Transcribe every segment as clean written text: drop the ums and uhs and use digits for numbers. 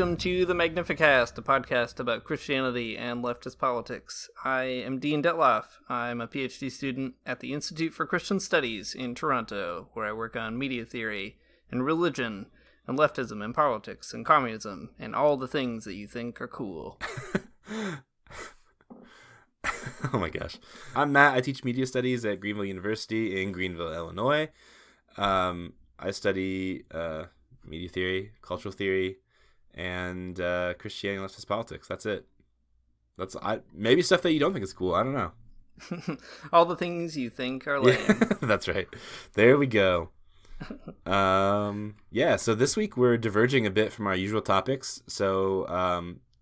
Welcome to the Magnificast, a podcast about Christianity and leftist politics. I am Dean Detloff. I'm a PhD student at the Institute for Christian Studies in Toronto, where I work on media theory and religion and leftism and politics and communism and all the things that you think are cool. Oh my gosh. I'm Matt. I teach media studies at Greenville University in Greenville, Illinois. I study media theory, cultural theory, and Christianity and leftist politics. That's it. Maybe stuff that you don't think is cool. I don't know. All the things you think are lame. Yeah, that's right. There we go. So this week we're diverging a bit from our usual topics. So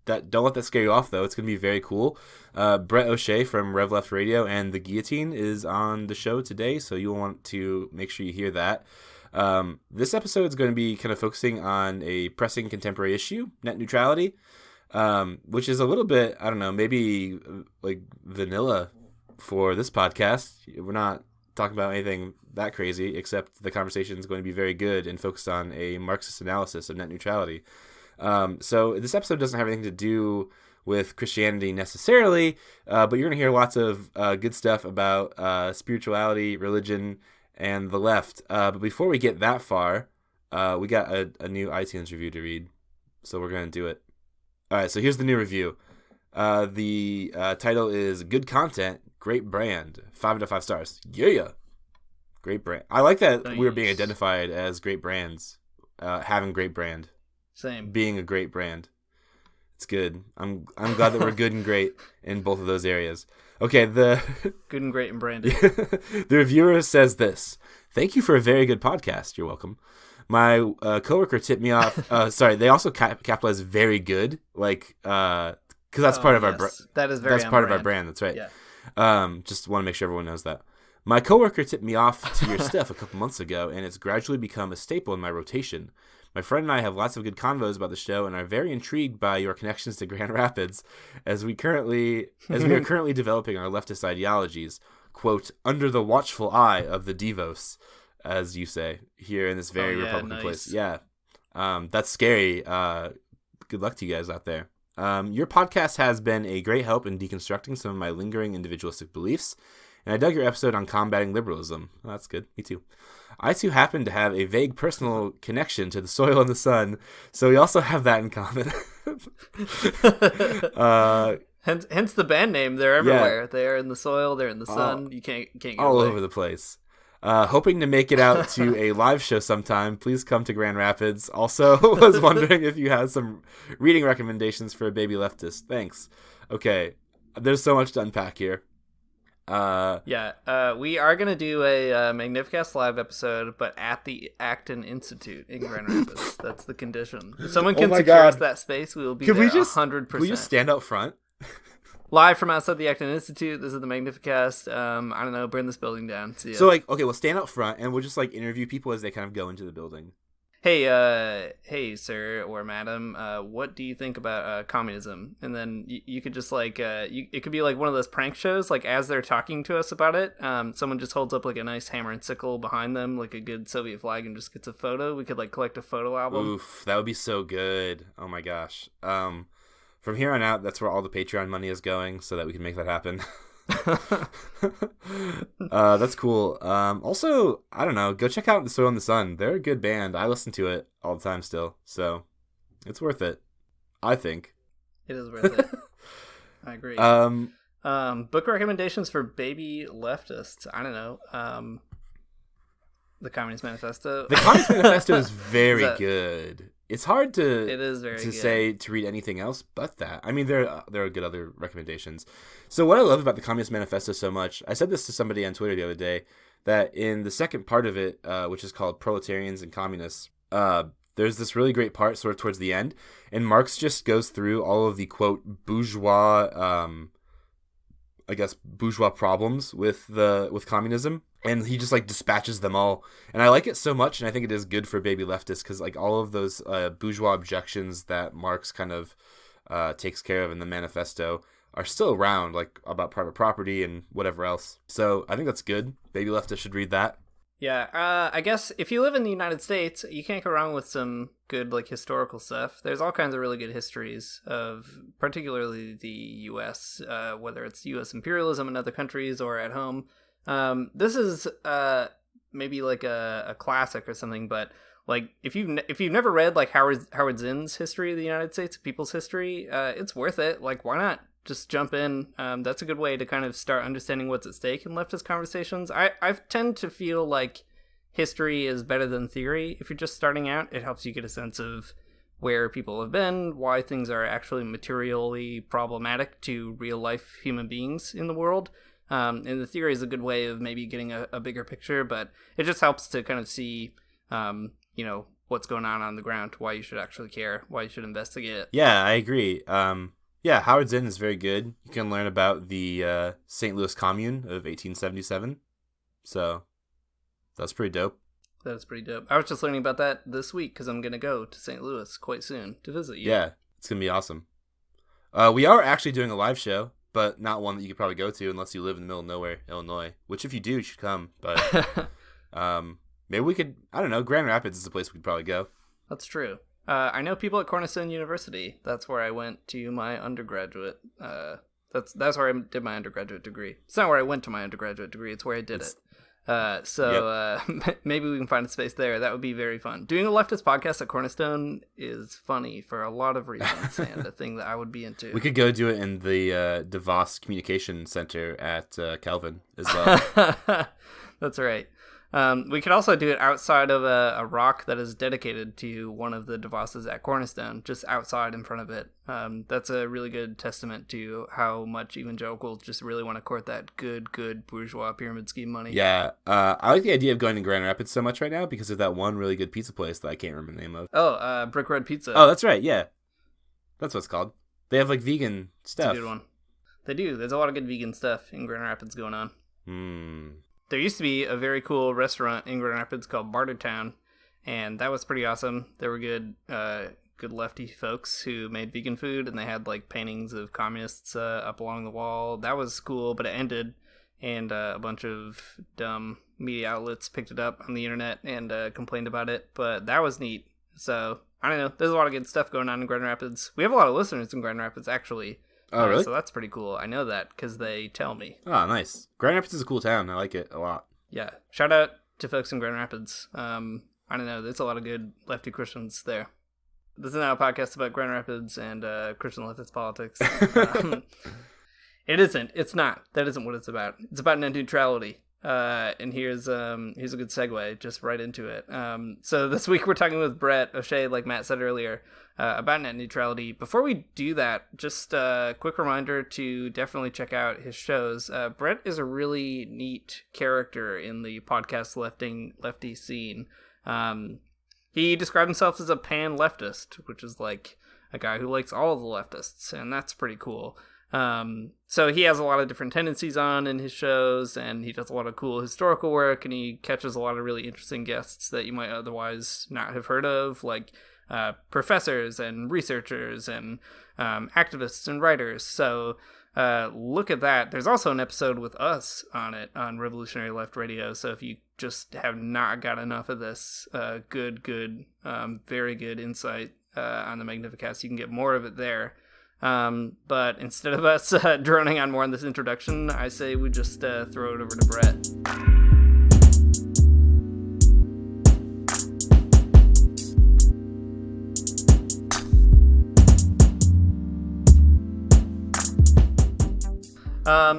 don't let that scare you off, though. It's going to be very cool. Brett O'Shea from Rev Left Radio and The Guillotine is on the show today, so you'll want to make sure you hear that. This episode is going to be kind of focusing on a pressing contemporary issue, net neutrality, which is a little bit, I don't know, maybe like vanilla for this podcast. We're not talking about anything that crazy, except the conversation is going to be very good and focused on a Marxist analysis of net neutrality. So this episode doesn't have anything to do with Christianity necessarily, but you're going to hear lots of good stuff about spirituality, religion, and the left. But before we get that far, we got a new iTunes review to read, so we're going to do it. All right, so here's the new review. The title is Good Content, Great Brand, 5 out of 5 stars. Yeah! Great brand. I like that Nice. We're being identified as great brands, having great brand. Same. Being a great brand. It's good. I'm glad that we're good and great in both of those areas. Okay, Good and great and branded. the reviewer says this. Thank you for a very good podcast. You're welcome. My coworker tipped me off. They also capitalize very good, like because that's part of our that is very that's part of our brand. That's right. Yeah. Just want to make sure everyone knows that. My coworker tipped me off to your stuff a couple months ago, and it's gradually become a staple in my rotation. My friend and I have lots of good convos about the show and are very intrigued by your connections to Grand Rapids as we are currently developing our leftist ideologies, quote, under the watchful eye of the Devos, as you say, here in this very Republican place. Yeah. That's scary. Good luck to you guys out there. Your podcast has been a great help in deconstructing some of my lingering individualistic beliefs, and I dug your episode on combating liberalism. Oh, that's good. Me too. I too happen to have a vague personal connection to the soil and the sun, so we also have that in common. Hence the band name. They're everywhere. Yeah. They're in the soil. They're in the sun. You can't get all away. Over the place. Hoping to make it out to a live show sometime. Please come to Grand Rapids. Also, was wondering if you had some reading recommendations for a baby leftist. Thanks. Okay, there's so much to unpack here. We are going to do a Magnificast live episode, but at the Acton Institute in Grand Rapids. That's the condition. If someone can secure us that space, we will be there 100%. Can we just stand out front? Live from outside the Acton Institute. This is the Magnificast. I don't know, burn this building down. So, we'll stand out front, and we'll just, interview people as they kind of go into the building. Hey, sir or madam, what do you think about communism? And then you could just it could be like one of those prank shows, like as they're talking to us about it, someone just holds up like a nice hammer and sickle behind them, like a good Soviet flag, and just gets a photo. We could collect a photo album. Oof, that would be so good. Oh my gosh. From here on out, that's where all the Patreon money is going, so that we can make that happen. That's cool. Also, I don't know, go check out The Soil and the Sun. They're a good band. I listen to it all the time still, so it's worth it, I think. It is worth it. I agree. Book recommendations for baby leftists. I don't know. The Communist Manifesto. The Communist Manifesto is very good. It's hard to read anything else but that. I mean, there are good other recommendations. So what I love about the Communist Manifesto so much, I said this to somebody on Twitter the other day, that in the second part of it, which is called Proletarians and Communists, there's this really great part sort of towards the end, and Marx just goes through all of the, quote, bourgeois problems with communism. And he just dispatches them all, and I like it so much, and I think it is good for baby leftists because all of those bourgeois objections that Marx kind of takes care of in the manifesto are still around, about private property and whatever else. So I think that's good. Baby leftists should read that. Yeah, I guess if you live in the United States, you can't go wrong with some good like historical stuff. There's all kinds of really good histories of particularly the U.S., whether it's U.S. imperialism in other countries or at home. This is maybe like a classic or something, but like if you've never read like Howard Zinn's History of the United States, People's History, it's worth it. Like, why not just jump in? That's a good way to kind of start understanding what's at stake in leftist conversations. I tend to feel like history is better than theory. If you're just starting out, it helps you get a sense of where people have been, why things are actually materially problematic to real life human beings in the world. And the theory is a good way of maybe getting a bigger picture, but it just helps to kind of see, what's going on the ground, why you should actually care, why you should investigate it. Yeah, I agree. Yeah, Howard Zinn is very good. You can learn about the St. Louis Commune of 1877. So that's pretty dope. That is pretty dope. I was just learning about that this week because I'm going to go to St. Louis quite soon to visit you. Yeah, it's going to be awesome. We are actually doing a live show, but not one that you could probably go to unless you live in the middle of nowhere, Illinois, which if you do, you should come. But maybe we could, I don't know, Grand Rapids is a place we could probably go. That's true. I know people at Cornerstone University. That's where I went to my undergraduate. That's where I did my undergraduate degree. It's not where I went to my undergraduate degree. It's where I did it. Maybe we can find a space there. That would be very fun. Doing a leftist podcast at Cornerstone is funny for a lot of reasons and a thing that I would be into. We could go do it in the DeVos Communication Center at Calvin as well. That's right. We could also do it outside of a rock that is dedicated to one of the DeVosses at Cornerstone, just outside in front of it. That's a really good testament to how much evangelicals just really want to court that good bourgeois pyramid scheme money. Yeah, I like the idea of going to Grand Rapids so much right now because of that one really good pizza place that I can't remember the name of. Oh, Brick Red Pizza. Oh, that's right, yeah. That's what it's called. They have like vegan stuff. It's a good one. They do. There's a lot of good vegan stuff in Grand Rapids going on. There used to be a very cool restaurant in Grand Rapids called Bartertown, and that was pretty awesome. There were good lefty folks who made vegan food, and they had like paintings of communists up along the wall. That was cool, but it ended, and a bunch of dumb media outlets picked it up on the internet and complained about it. But that was neat. So I don't know. There's a lot of good stuff going on in Grand Rapids. We have a lot of listeners in Grand Rapids, actually. Oh, really? So that's pretty cool. I know that because they tell me. Oh, nice. Grand Rapids is a cool town. I like it a lot. Yeah. Shout out to folks in Grand Rapids. I don't know. There's a lot of good lefty Christians there. This is now a podcast about Grand Rapids and Christian leftist politics. It isn't. It's not. That isn't what it's about. It's about net neutrality. And here's a good segue just right into it. So this week we're talking with Brett O'Shea, like Matt said earlier, about net neutrality. Before we do that, just a quick reminder to definitely check out his shows. Brett is a really neat character in the podcast lefty scene. He described himself as a pan-leftist, which is like a guy who likes all of the leftists, and that's pretty cool. So he has a lot of different tendencies on in his shows, and he does a lot of cool historical work, and he catches a lot of really interesting guests that you might otherwise not have heard of, like professors and researchers and activists and writers. So look at that. There's also an episode with us on it on Revolutionary Left Radio. So if you just have not got enough of this very good insight on the Magnificast, you can get more of it there. But instead of us droning on more on this introduction, I say we just throw it over to Brett.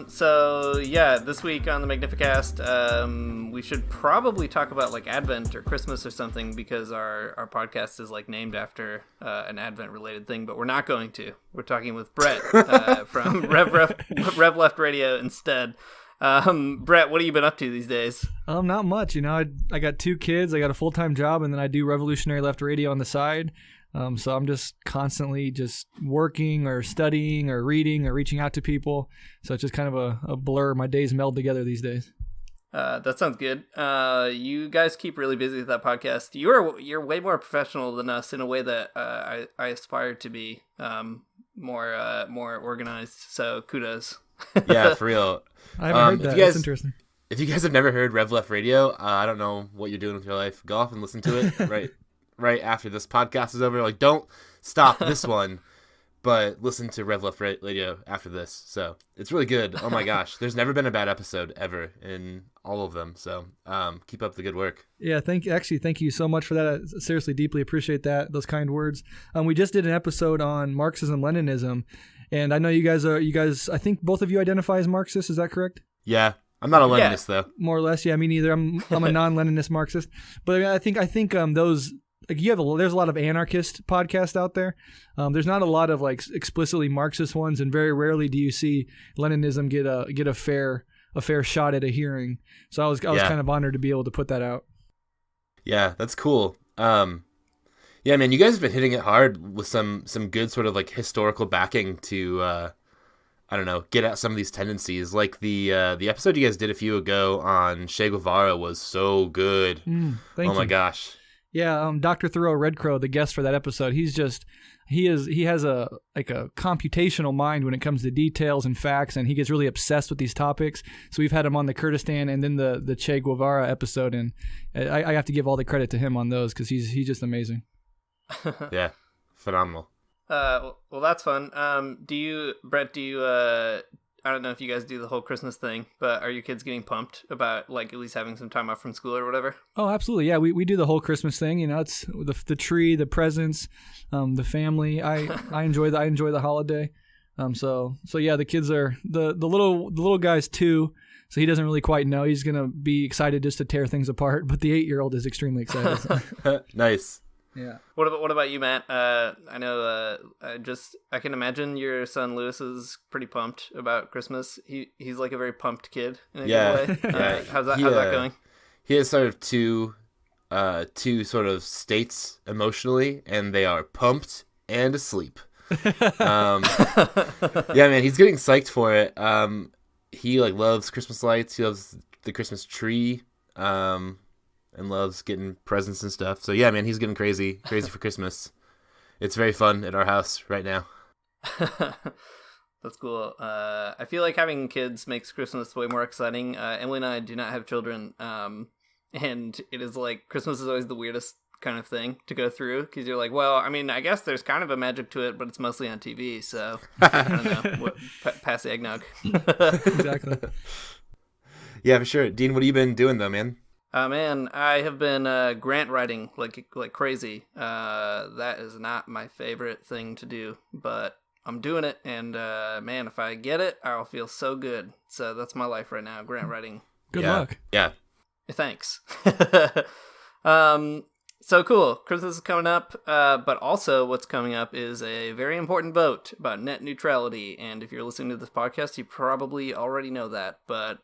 So yeah, this week on the Magnificast, we should probably talk about like Advent or Christmas or something because our podcast is like named after an Advent related thing, but we're not going to. We're talking with Brett from Rev Left Radio instead. Brett, what have you been up to these days? Not much. You know, I got 2 kids. I got a full-time job, and then I do Revolutionary Left Radio on the side. So I'm just constantly just working or studying or reading or reaching out to people. So it's just kind of a blur. My days meld together these days. That sounds good. You guys keep really busy with that podcast. You're way more professional than us in a way that I aspire to be more organized. So kudos. Yeah, for real. I haven't heard that. That's interesting. If you guys have never heard Rev Left Radio, I don't know what you're doing with your life. Go off and listen to it right after this podcast is over. Like, don't stop this one, but listen to Rev Left Radio after this. So it's really good. Oh my gosh, there's never been a bad episode ever in all of them. So keep up the good work. Yeah, thank you so much for that. I seriously deeply appreciate those kind words. We just did an episode on Marxism, Leninism, and I know you guys. I think both of you identify as Marxists. Is that correct? Yeah. I'm not a Leninist though. More or less, yeah. Me neither. I'm a non-Leninist Marxist, but I think those like there's a lot of anarchist podcasts out there. There's not a lot of like explicitly Marxist ones, and very rarely do you see Leninism get a fair shot at a hearing. So I was kind of honored to be able to put that out. Yeah, that's cool. Yeah, man, you guys have been hitting it hard with some good sort of like historical backing to. I don't know, get at some of these tendencies. Like the episode you guys did a few ago on Che Guevara was so good. Thank you. My gosh. Yeah, Dr. Thoreau Redcrow, the guest for that episode, he has a computational mind when it comes to details and facts, and he gets really obsessed with these topics. So we've had him on the Kurdistan and then the Che Guevara episode, and I have to give all the credit to him on those because he's just amazing. Yeah, phenomenal. Well, that's fun. Brett, I don't know if you guys do the whole Christmas thing, but are your kids getting pumped about like at least having some time off from school or whatever? Oh, absolutely. Yeah, we do the whole Christmas thing. You know, it's the tree, the presents, the family. I enjoy the holiday. So yeah, the kids are the little guy's 2, so he doesn't really quite know. He's gonna be excited just to tear things apart, but the 8-year-old is extremely excited. Nice. Yeah. What about you, Matt? I know. I can imagine your son Lewis is pretty pumped about Christmas. He's like a very pumped kid in a good way. Yeah. How's that going? He has sort of two sort of states emotionally, and they are pumped and asleep. Yeah, man, he's getting psyched for it. He like loves Christmas lights. He loves the Christmas tree. And loves getting presents and stuff. So yeah, man, he's getting crazy for Christmas. It's very fun at our house right now. That's cool. I feel like having kids makes Christmas way more exciting. Emily and I do not have children, and it is like Christmas is always the weirdest kind of thing to go through because you're like, well, I mean, I guess there's kind of a magic to it, but it's mostly on TV, so I don't know. Pass the eggnog. Exactly. Yeah, for sure. Dean, what have you been doing though, man? Man, I have been grant writing like crazy. That is not my favorite thing to do, but I'm doing it, and man, if I get it, I'll feel so good. So that's my life right now, grant writing. Good luck. Yeah. Thanks. So cool. Christmas is coming up, but also what's coming up is a very important vote about net neutrality. And if you're listening to this podcast, you probably already know that, but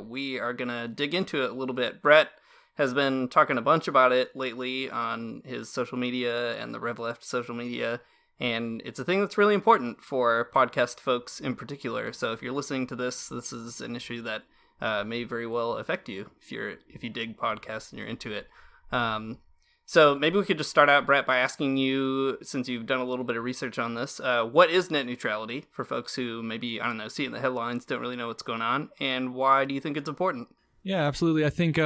we are going to dig into it a little bit. Brett has been talking a bunch about it lately on his social media and the Rev Left social media, and it's a thing that's really important for podcast folks in particular. So if you're listening to this is an issue that may very well affect you if you dig podcasts and you're into it. So maybe we could just start out, Brett, by asking you, since you've done a little bit of research on this, what is net neutrality for folks who maybe, I don't know, see it in the headlines, don't really know what's going on, and why do you think it's important? Yeah, absolutely. I think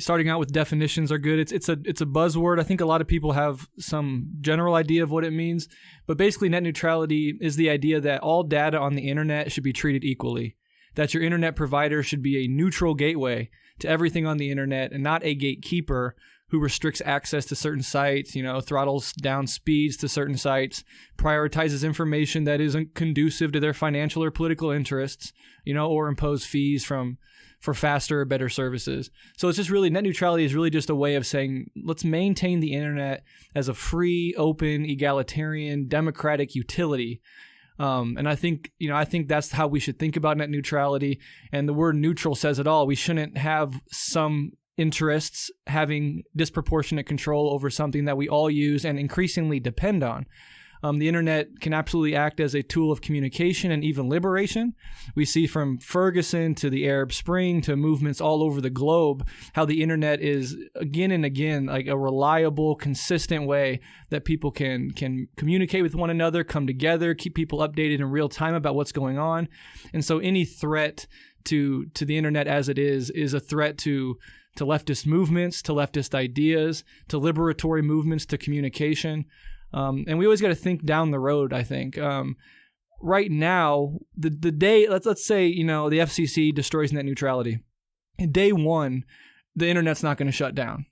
starting out with definitions are good. It's a buzzword. I think a lot of people have some general idea of what it means, but basically net neutrality is the idea that all data on the internet should be treated equally, that your internet provider should be a neutral gateway to everything on the internet and not a gatekeeper who restricts access to certain sites, throttles down speeds to certain sites, prioritizes information that isn't conducive to their financial or political interests, or impose fees for faster or better services. So it's just really, net neutrality is really just a way of saying, let's maintain the internet as a free, open, egalitarian, democratic utility. And I think that's how we should think about net neutrality. And the word neutral says it all. We shouldn't have some interests having disproportionate control over something that we all use and increasingly depend on. The internet can absolutely act as a tool of communication and even liberation. We see from Ferguson to the Arab Spring to movements all over the globe how the internet is again and again like a reliable, consistent way that people can communicate with one another, come together, keep people updated in real time about what's going on. And so any threat to the internet as it is a threat to leftist movements, to leftist ideas, to liberatory movements, to communication. And we always got to think down the road, I think. Right now, the day, let's say, the FCC destroys net neutrality. Day one, the internet's not going to shut down.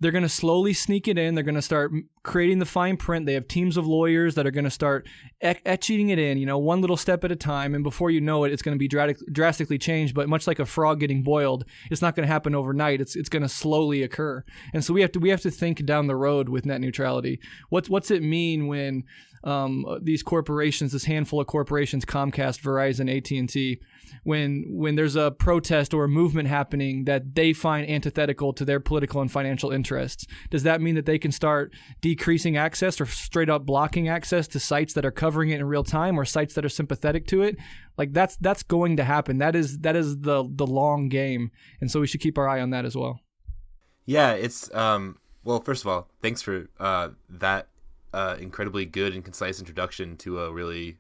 They're going to slowly sneak it in. They're going to start creating the fine print. They have teams of lawyers that are going to start etching it in, one little step at a time. And before you know it, it's going to be drastically changed. But much like a frog getting boiled, it's not going to happen overnight. It's going to slowly occur. And so we have to think down the road with net neutrality. What's it mean when these corporations, this handful of corporations, Comcast, Verizon, AT&T, when there's a protest or a movement happening that they find antithetical to their political and financial interests, does that mean that they can start decreasing access or straight up blocking access to sites that are covering it in real time or sites that are sympathetic to it? Like that's going to happen. That is the long game. And so we should keep our eye on that as well. Yeah, it's well, first of all, thanks for that incredibly good and concise introduction to a really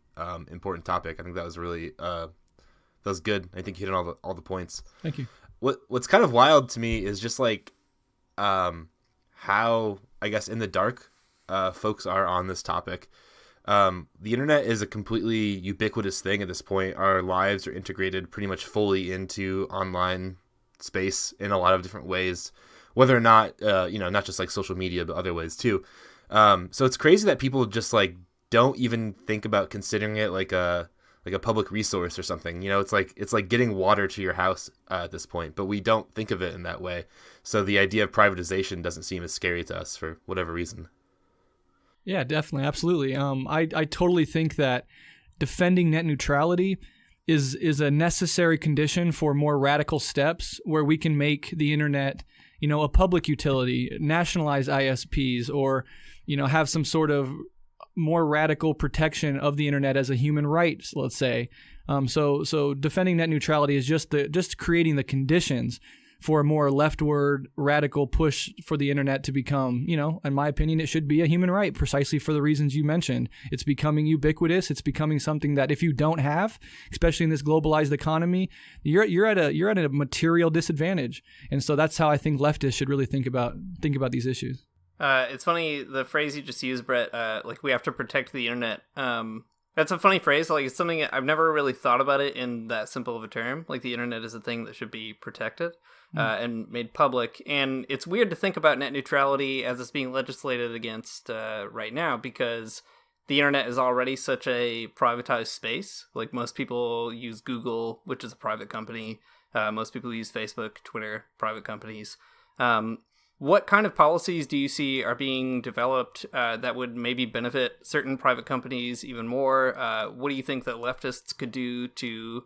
important topic. I think that was really that was good. I think you hit on all the points. Thank you. What's kind of wild to me is just like how, I guess, in the dark folks are on this topic. The internet is a completely ubiquitous thing at this point. Our lives are integrated pretty much fully into online space in a lot of different ways, whether or not, not just like social media, but other ways too. So it's crazy that people just like don't even think about considering it like a public resource or something. It's like getting water to your house at this point, but we don't think of it in that way. So the idea of privatization doesn't seem as scary to us for whatever reason. Yeah, definitely. Absolutely. I totally think that defending net neutrality is a necessary condition for more radical steps where we can make the internet, a public utility, nationalize ISPs, or, have some sort of more radical protection of the internet as a human right, let's say. So defending net neutrality is just creating the conditions for a more leftward radical push for the internet to become, in my opinion, it should be a human right precisely for the reasons you mentioned. It's becoming ubiquitous. It's becoming something that if you don't have, especially in this globalized economy, you're at a material disadvantage. And so that's how I think leftists should really think about these issues. It's funny, the phrase you just used, Brett, like we have to protect the internet. That's a funny phrase. Like it's something I've never really thought about it in that simple of a term. Like the internet is a thing that should be protected and made public. And it's weird to think about net neutrality as it's being legislated against right now because the internet is already such a privatized space. Like most people use Google, which is a private company. Most people use Facebook, Twitter, private companies. What kind of policies do you see are being developed that would maybe benefit certain private companies even more? What do you think that leftists could do to,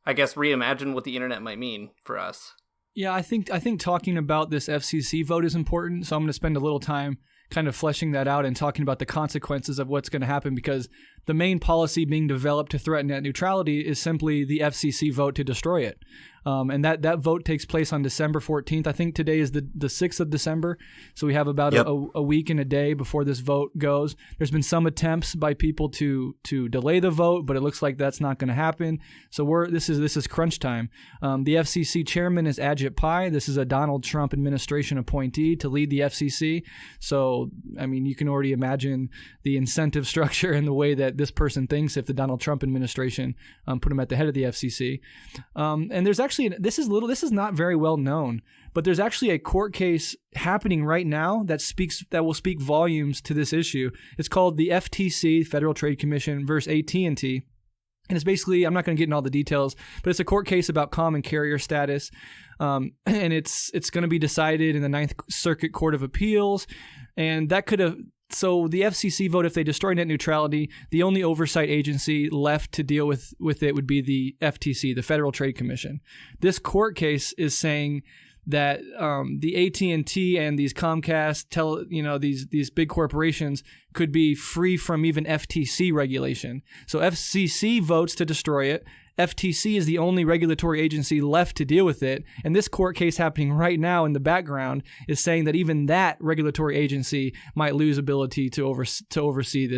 reimagine what the internet might mean for us? Yeah, I think talking about this FCC vote is important. So I'm going to spend a little time kind of fleshing that out and talking about the consequences of what's going to happen, because the main policy being developed to threaten net neutrality is simply the FCC vote to destroy it. And that vote takes place on December 14th. I think today is the 6th of December. So we have about a week and a day before this vote goes. There's been some attempts by people to delay the vote, but it looks like that's not going to happen. So this is crunch time. The FCC chairman is Ajit Pai. This is a Donald Trump administration appointee to lead the FCC. So, I mean, you can already imagine the incentive structure and the way that this person thinks if the Donald Trump administration put him at the head of the FCC. And there's actually, this is not very well known, but there's actually a court case happening right now that will speak volumes to this issue. It's called the FTC, Federal Trade Commission, versus AT&T. And it's basically, I'm not going to get into all the details, but it's a court case about common carrier status. And it's going to be decided in the Ninth Circuit Court of Appeals. And that could have, so the FCC vote, if they destroy net neutrality, the only oversight agency left to deal with it would be the FTC, the Federal Trade Commission. This court case is saying that the AT&T and these Comcast, these big corporations could be free from even FTC regulation. So FCC votes to destroy it. FTC is the only regulatory agency left to deal with it. And this court case happening right now in the background is saying that even that regulatory agency might lose ability to oversee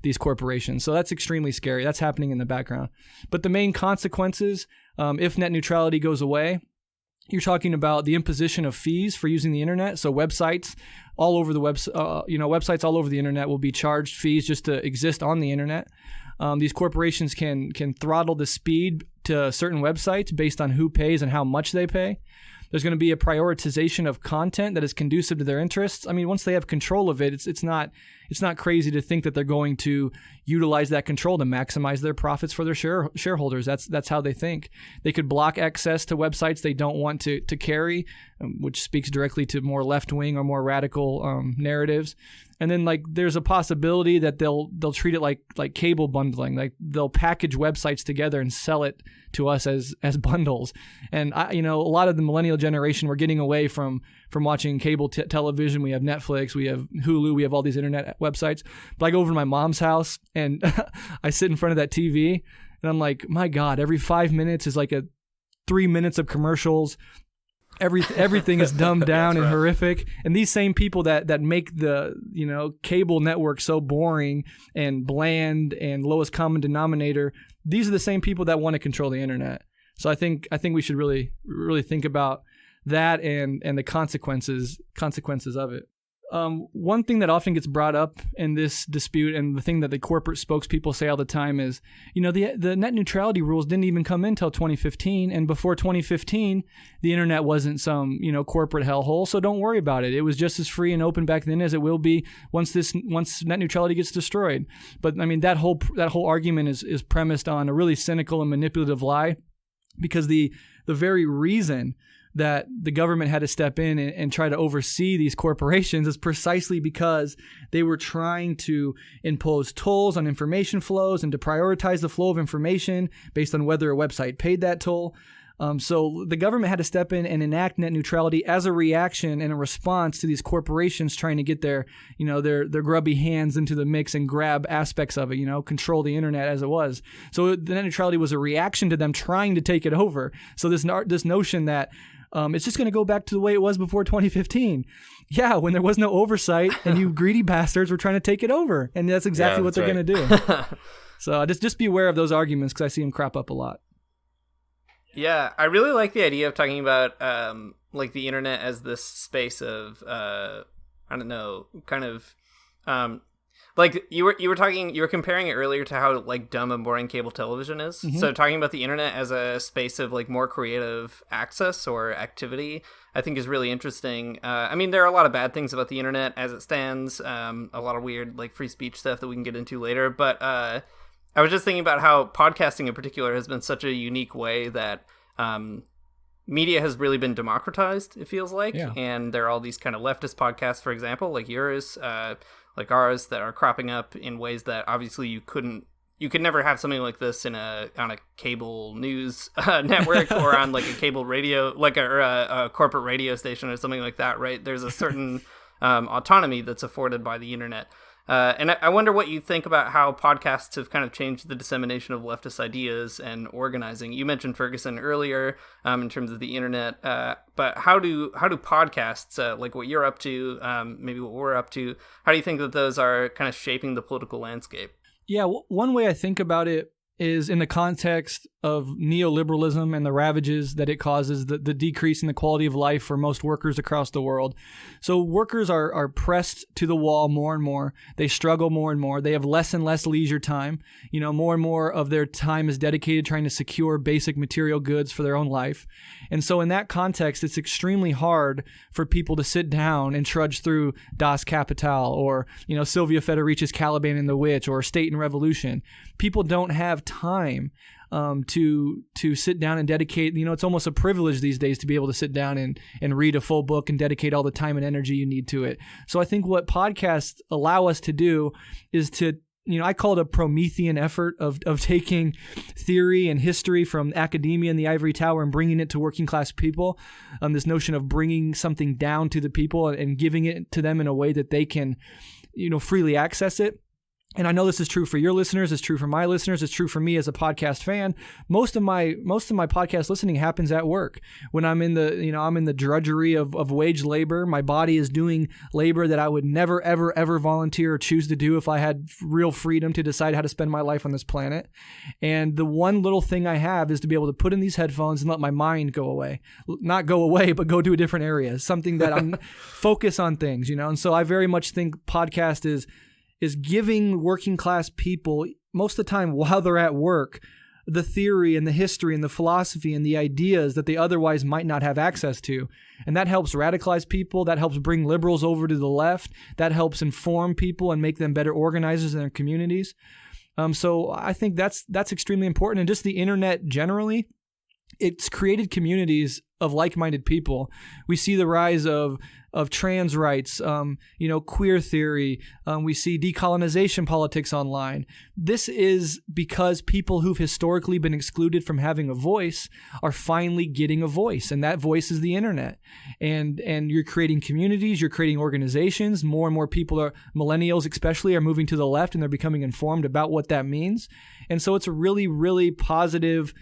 these corporations. So that's extremely scary. That's happening in the background. But the main consequences, if net neutrality goes away, you're talking about the imposition of fees for using the internet. So websites all over websites all over the internet will be charged fees just to exist on the internet. These corporations can throttle the speed to certain websites based on who pays and how much they pay. There's going to be a prioritization of content that is conducive to their interests. I mean, once they have control of it, it's not crazy to think that they're going to utilize that control to maximize their profits for their shareholders. That's how they think. They could block access to websites they don't want to carry, which speaks directly to more left-wing or more radical narratives. And then there's a possibility that they'll treat it like cable bundling. Like they'll package websites together and sell it to us as bundles. And a lot of the millennial generation, we're getting away from watching cable television. We have Netflix, we have Hulu, we have all these internet websites. But I go over to my mom's house and I sit in front of that TV and I'm like, my God, every 5 minutes is like 3 minutes of commercials. Everything is dumbed down and horrific. And these same people that make the cable network so boring and bland and lowest common denominator, these are the same people that want to control the internet. So I think we should really think about that and the consequences of it. One thing that often gets brought up in this dispute, and the thing that the corporate spokespeople say all the time is, the net neutrality rules didn't even come in until 2015, and before 2015, the internet wasn't some corporate hellhole. So don't worry about it. It was just as free and open back then as it will be once net neutrality gets destroyed. But I mean that whole argument is premised on a really cynical and manipulative lie, because the very reason that the government had to step in and try to oversee these corporations is precisely because they were trying to impose tolls on information flows and to prioritize the flow of information based on whether a website paid that toll. So the government had to step in and enact net neutrality as a reaction and a response to these corporations trying to get their grubby hands into the mix and grab aspects of it, control the internet as it was. So the net neutrality was a reaction to them trying to take it over. So this notion that it's just going to go back to the way it was before 2015. Yeah, when there was no oversight and you greedy bastards were trying to take it over. And that's exactly what they're going to do. So just be aware of those arguments, because I see them crop up a lot. Yeah, I really like the idea of talking about the internet as this space of you were comparing it earlier to how dumb and boring cable television is. Mm-hmm. So talking about the internet as a space of more creative access or activity, I think is really interesting. I mean, there are a lot of bad things about the internet as it stands. A lot of weird free speech stuff that we can get into later, but I was just thinking about how podcasting in particular has been such a unique way that media has really been democratized, it feels like. Yeah. And there are all these kind of leftist podcasts, for example, like yours, like ours, that are cropping up in ways that obviously you could never have something like this on a cable news network or on a cable radio, a corporate radio station or something like that, right? There's a certain autonomy that's afforded by the internet. And I wonder what you think about how podcasts have kind of changed the dissemination of leftist ideas and organizing. You mentioned Ferguson earlier in terms of the internet, but how do podcasts, like what you're up to, maybe what we're up to, how do you think that those are kind of shaping the political landscape? Yeah, one way I think about it is in the context of neoliberalism and the ravages that it causes, the decrease in the quality of life for most workers across the world. So workers are pressed to the wall more and more. They struggle more and more. They have less and less leisure time. More and more of their time is dedicated trying to secure basic material goods for their own life. And so in that context, it's extremely hard for people to sit down and trudge through Das Kapital or, Sylvia Federici's Caliban and the Witch or State and Revolution. People don't have time to sit down and dedicate. It's almost a privilege these days to be able to sit down and read a full book and dedicate all the time and energy you need to it. So I think what podcasts allow us to do is to I call it a Promethean effort of taking theory and history from academia and the ivory tower and bringing it to working class people. This notion of bringing something down to the people and giving it to them in a way that they can, freely access it. And I know this is true for your listeners. It's true for my listeners. It's true for me as a podcast fan. Most of my podcast listening happens at work when I'm in the drudgery of wage labor. My body is doing labor that I would never, ever, ever volunteer or choose to do if I had real freedom to decide how to spend my life on this planet. And the one little thing I have is to be able to put in these headphones and let my mind go away. Not go away, but go to a different area. Something that I'm focus on things, And so I very much think podcast is giving working class people, most of the time while they're at work, the theory and the history and the philosophy and the ideas that they otherwise might not have access to. And that helps radicalize people. That helps bring liberals over to the left. That helps inform people and make them better organizers in their communities. So I think that's extremely important. And just the internet generally, it's created communities of like-minded people. We see the rise of trans rights, queer theory. We see decolonization politics online. This is because people who've historically been excluded from having a voice are finally getting a voice, and that voice is the internet. And you're creating communities, you're creating organizations. More and more people millennials especially, are moving to the left, and they're becoming informed about what that means. And so it's a really, really positive,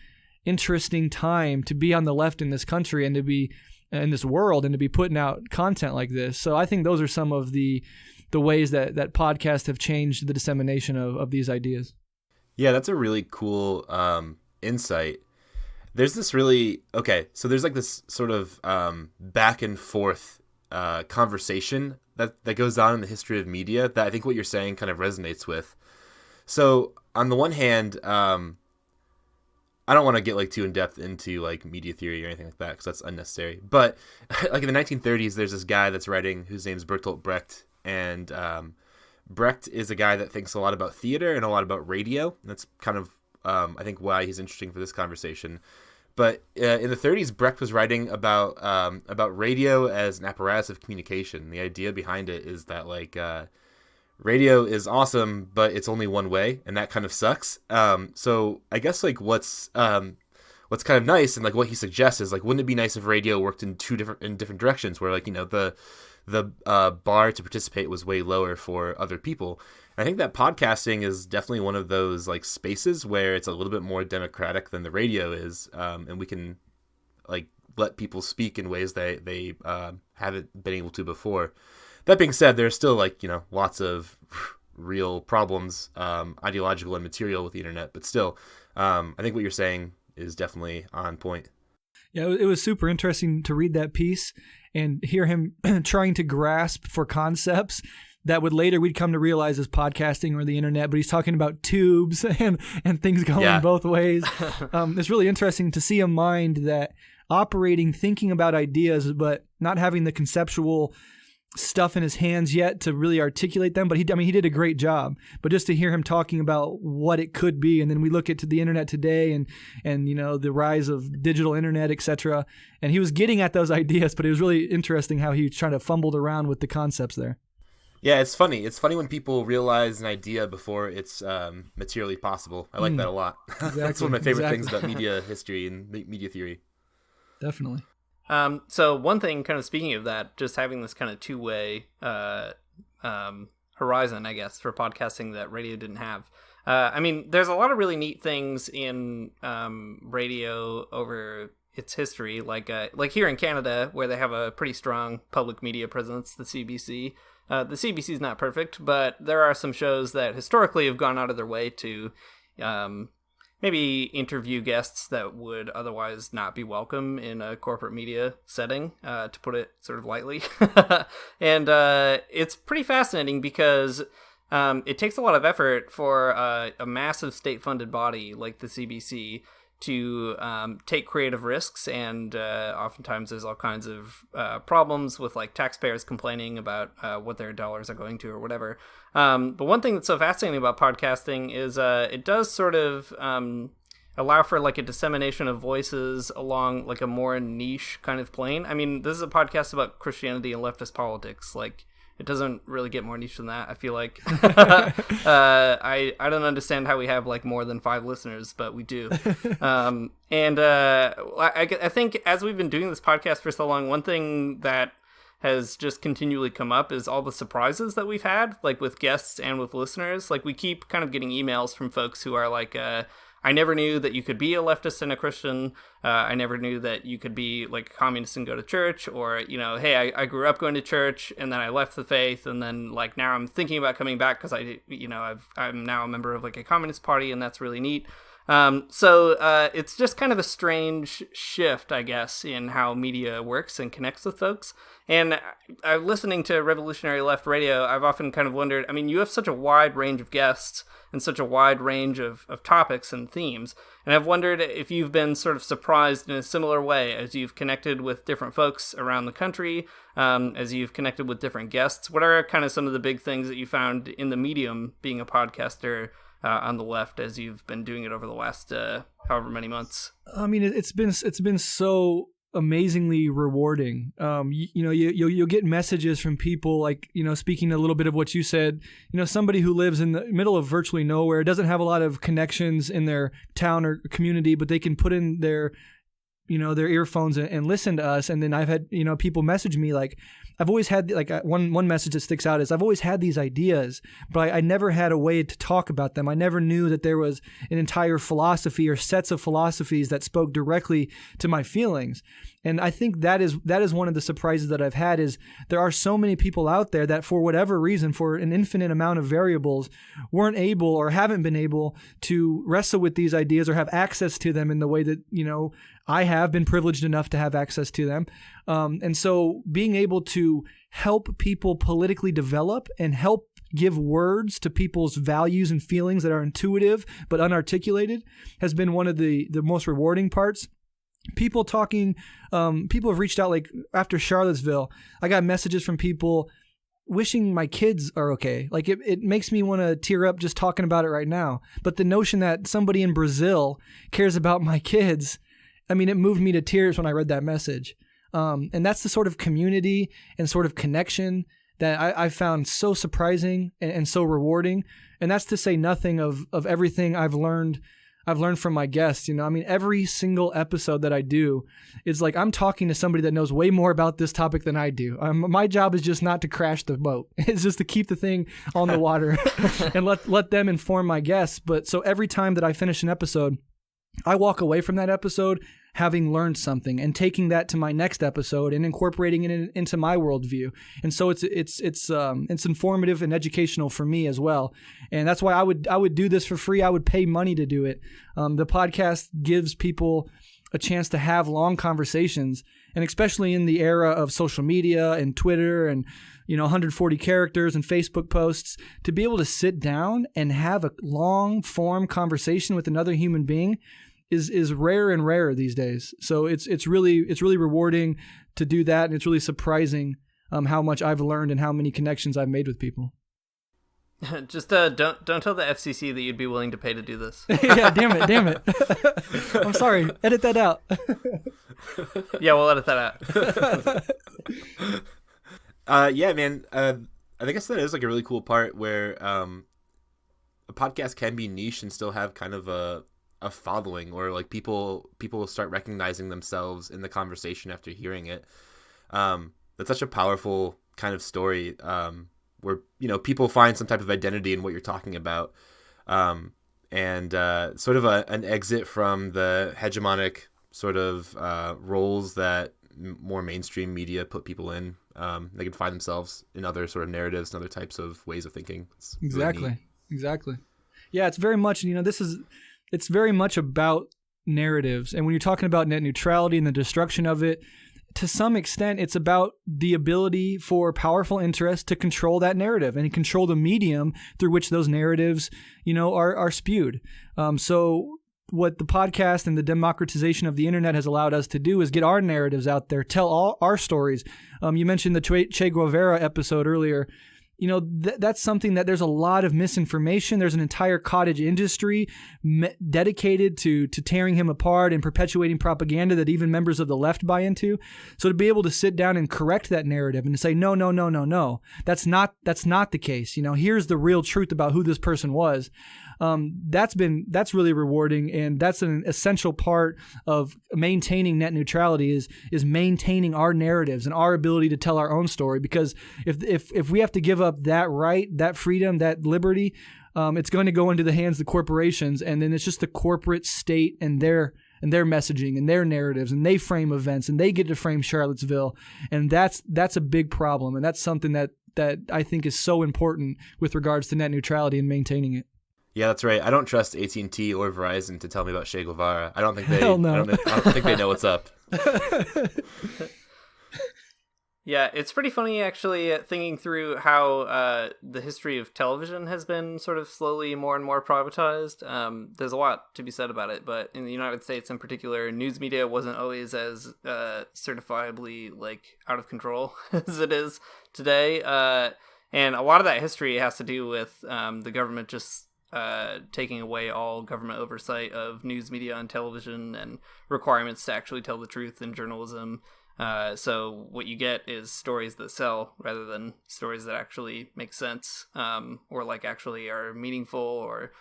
interesting time to be on the left in this country and to be in this world and to be putting out content like this. So I think those are some of the ways that podcasts have changed the dissemination of these ideas. Yeah, that's a really cool insight. There's this so there's like this sort of back and forth conversation that goes on in the history of media that I think what you're saying kind of resonates with. So on the one hand, I don't want to get like too in depth into like media theory or anything like that because that's unnecessary. But like in the 1930s, there's this guy that's writing whose name's Bertolt Brecht, and Brecht is a guy that thinks a lot about theater and a lot about radio. That's kind of I think why he's interesting for this conversation. But in the 30s, Brecht was writing about radio as an apparatus of communication. The idea behind it is that like radio is awesome, but it's only one way, and that kind of sucks. So I guess like what's kind of nice and like what he suggests is like, wouldn't it be nice if radio worked in different directions, where like the bar to participate was way lower for other people. And I think that podcasting is definitely one of those like spaces where it's a little bit more democratic than the radio is, and we can like let people speak in ways they haven't been able to before. That being said, there's still like, lots of real problems, ideological and material with the internet. But still, I think what you're saying is definitely on point. Yeah, it was super interesting to read that piece and hear him trying to grasp for concepts that we'd come to realize as podcasting or the internet. But he's talking about tubes and things going both ways. It's really interesting to see a mind that thinking about ideas, but not having the conceptual stuff in his hands yet to really articulate them, but he did a great job. But just to hear him talking about what it could be, and then we look at the internet today and the rise of digital internet, etc. And he was getting at those ideas, but it was really interesting how he trying to fumbled around with the concepts there. Yeah, it's funny. It's funny when people realize an idea before it's materially possible. I like that a lot. Exactly. That's one of my favorite things about media history and media theory. Definitely. So one thing, kind of speaking of that, just having this kind of two-way horizon, I guess, for podcasting that radio didn't have. There's a lot of really neat things in radio over its history, like here in Canada, where they have a pretty strong public media presence, the CBC. The CBC is not perfect, but there are some shows that historically have gone out of their way to maybe interview guests that would otherwise not be welcome in a corporate media setting, to put it sort of lightly. And it's pretty fascinating because it takes a lot of effort for a massive state-funded body like the CBC to take creative risks, and oftentimes there's all kinds of problems with like taxpayers complaining about what their dollars are going to or whatever. But one thing that's so fascinating about podcasting is it does sort of allow for like a dissemination of voices along like a more niche kind of plane. I mean, this is a podcast about Christianity and leftist politics. Like, It doesn't really get more niche than that, I feel like. I don't understand how we have like more than 5 listeners, but we do. I think as we've been doing this podcast for so long, one thing that has just continually come up is all the surprises that we've had, like with guests and with listeners. Like we keep kind of getting emails from folks who are like, I never knew that you could be a leftist and a Christian. I never knew that you could be like a communist and go to church, or, hey, I grew up going to church and then I left the faith, and then like now I'm thinking about coming back because I'm now a member of like a communist party, and that's really neat. So it's just kind of a strange shift, I guess, in how media works and connects with folks. And listening to Revolutionary Left Radio, I've often kind of wondered, I mean, you have such a wide range of guests and such a wide range of topics and themes. And I've wondered if you've been sort of surprised in a similar way as you've connected with different folks around the country, as you've connected with different guests. What are kind of some of the big things that you found in the medium being a podcaster on the left as you've been doing it over the last however many months? I mean, it's been so amazingly rewarding. You'll get messages from people like, speaking a little bit of what you said, somebody who lives in the middle of virtually nowhere, doesn't have a lot of connections in their town or community, but they can put in their earphones and listen to us. And then I've had, people message me like, I've always had like one message that sticks out is I've always had these ideas, but I never had a way to talk about them. I never knew that there was an entire philosophy or sets of philosophies that spoke directly to my feelings. And I think that is one of the surprises that I've had is there are so many people out there that for whatever reason, for an infinite amount of variables, weren't able or haven't been able to wrestle with these ideas or have access to them in the way that, I have been privileged enough to have access to them. And so being able to help people politically develop and help give words to people's values and feelings that are intuitive but unarticulated has been one of the most rewarding parts. People have reached out, like after Charlottesville, I got messages from people wishing my kids are okay. Like it makes me want to tear up just talking about it right now. But the notion that somebody in Brazil cares about my kids, I mean, it moved me to tears when I read that message. And that's the sort of community and sort of connection that I found so surprising and so rewarding. And that's to say nothing of everything I've learned from my guests. I mean, every single episode that I do is like I'm talking to somebody that knows way more about this topic than I do. My job is just not to crash the boat. It's just to keep the thing on the water and let them inform my guests. But so every time that I finish an episode, I walk away from that episode having learned something and taking that to my next episode and incorporating it into my worldview. And so it's informative and educational for me as well. And that's why I would do this for free. I would pay money to do it. The podcast gives people a chance to have long conversations, and especially in the era of social media and Twitter and 140 characters and Facebook posts, to be able to sit down and have a long form conversation with another human being is rare and rarer these days. So it's really rewarding to do that, and it's really surprising how much I've learned and how many connections I've made with people. Just don't tell the FCC that you'd be willing to pay to do this. Yeah, damn it. I'm sorry. Edit that out. Yeah, we'll edit that out. Yeah, man. I guess that is like a really cool part where a podcast can be niche and still have kind of a following, or like people will start recognizing themselves in the conversation after hearing it. That's such a powerful kind of story, where people find some type of identity in what you're talking about, and sort of an exit from the hegemonic sort of roles that more mainstream media put people in. They can find themselves in other sort of narratives and other types of ways of thinking. It's really neat. Exactly. Yeah, it's very much, it's very much about narratives. And when you're talking about net neutrality and the destruction of it, to some extent, it's about the ability for powerful interests to control that narrative and control the medium through which those narratives, are spewed. So what the podcast and the democratization of the internet has allowed us to do is get our narratives out there, tell all our stories. You mentioned the Che Guevara episode earlier. that's something that there's a lot of misinformation. There's an entire cottage industry dedicated to tearing him apart and perpetuating propaganda that even members of the left buy into. So to be able to sit down and correct that narrative and to say, no, that's not the case. Here's the real truth about who this person was. That's really rewarding, and that's an essential part of maintaining net neutrality is maintaining our narratives and our ability to tell our own story. Because if we have to give up that right, that freedom, that liberty, it's going to go into the hands of the corporations, and then it's just the corporate state and their messaging and their narratives, and they frame events and they get to frame Charlottesville, and that's a big problem, and that's something that I think is so important with regards to net neutrality and maintaining it. Yeah, that's right. I don't trust AT&T or Verizon to tell me about Che Guevara. I don't think they. Hell no. I don't think they know what's up. Yeah, it's pretty funny actually thinking through how the history of television has been sort of slowly more and more privatized. There's a lot to be said about it, but in the United States in particular, news media wasn't always as certifiably out of control as it is today. And a lot of that history has to do with the government just taking away all government oversight of news media on television and requirements to actually tell the truth in journalism. So what you get is stories that sell rather than stories that actually make sense, or actually are meaningful or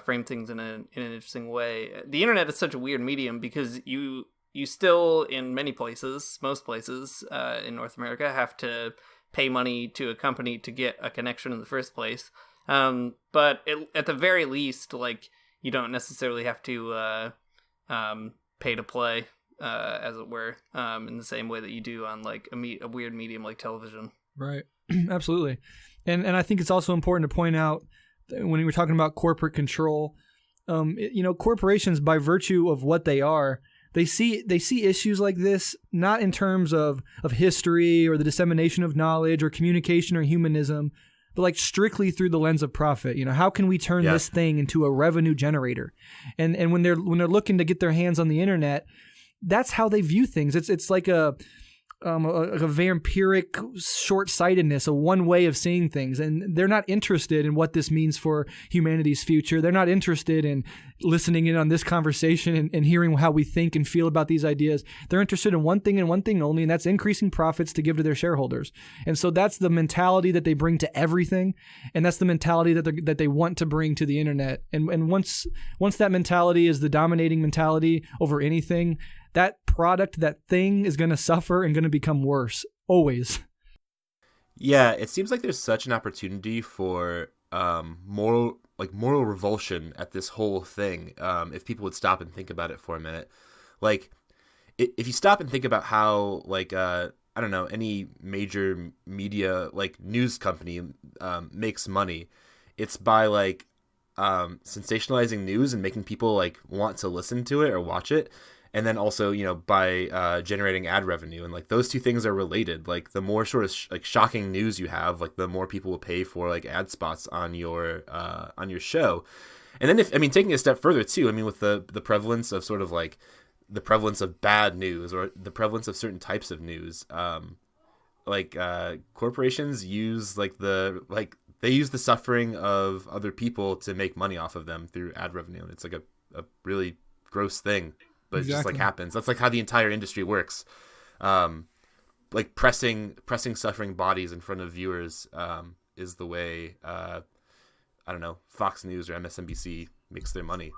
frame things in an interesting way. The internet is such a weird medium because you still, in many places, most places in North America, have to pay money to a company to get a connection in the first place. But at the very least, you don't necessarily have to pay to play, as it were, in the same way that you do on a weird medium like television. Right. Absolutely. And I think it's also important to point out that when we're talking about corporate control, corporations, by virtue of what they are, they see issues like this not in terms of history or the dissemination of knowledge or communication or humanism, but strictly through the lens of profit. How can we turn this thing into a revenue generator? And when they're looking to get their hands on the internet, that's how they view things. It's like a vampiric short-sightedness, a one way of seeing things, and they're not interested in what this means for humanity's future. They're not interested in listening in on this conversation and hearing how we think and feel about these ideas. They're interested in one thing and one thing only, and that's increasing profits to give to their shareholders. And so that's the mentality that they bring to everything, and that's the mentality that they want to bring to the internet. And once that mentality is the dominating mentality over anything, that product, that thing, is going to suffer and going to become worse, always. Yeah, it seems like there's such an opportunity for moral revulsion at this whole thing, if people would stop and think about it for a minute. If you stop and think about how, I don't know, any major media, news company makes money, it's by, sensationalizing news and making people, want to listen to it or watch it. And then also, by generating ad revenue, and those two things are related. The more sort of shocking news you have, the more people will pay for ad spots on your show. And then taking a step further too, with the prevalence of sort of the prevalence of bad news or the prevalence of certain types of news, corporations use they use the suffering of other people to make money off of them through ad revenue. And it's a really gross thing. But exactly. It just happens. That's how the entire industry works. Pressing suffering bodies in front of viewers is the way I don't know, Fox News or MSNBC makes their money.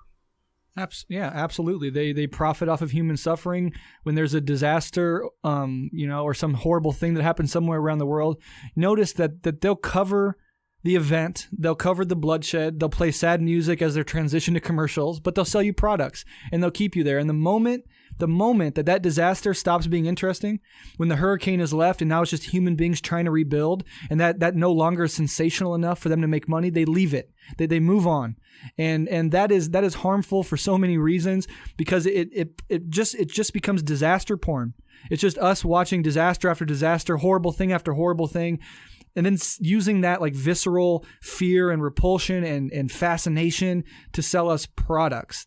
Yeah, absolutely. They profit off of human suffering. When there's a disaster, or some horrible thing that happens somewhere around the world, notice that they'll cover the event, they'll cover the bloodshed, they'll play sad music as they transition to commercials, but they'll sell you products and they'll keep you there. And the moment that disaster stops being interesting, when the hurricane is left and now it's just human beings trying to rebuild, and that no longer is sensational enough for them to make money, they leave it. They move on. And that is harmful for so many reasons, because it just becomes disaster porn. It's just us watching disaster after disaster, horrible thing after horrible thing. and then using that like visceral fear and repulsion and fascination to sell us products.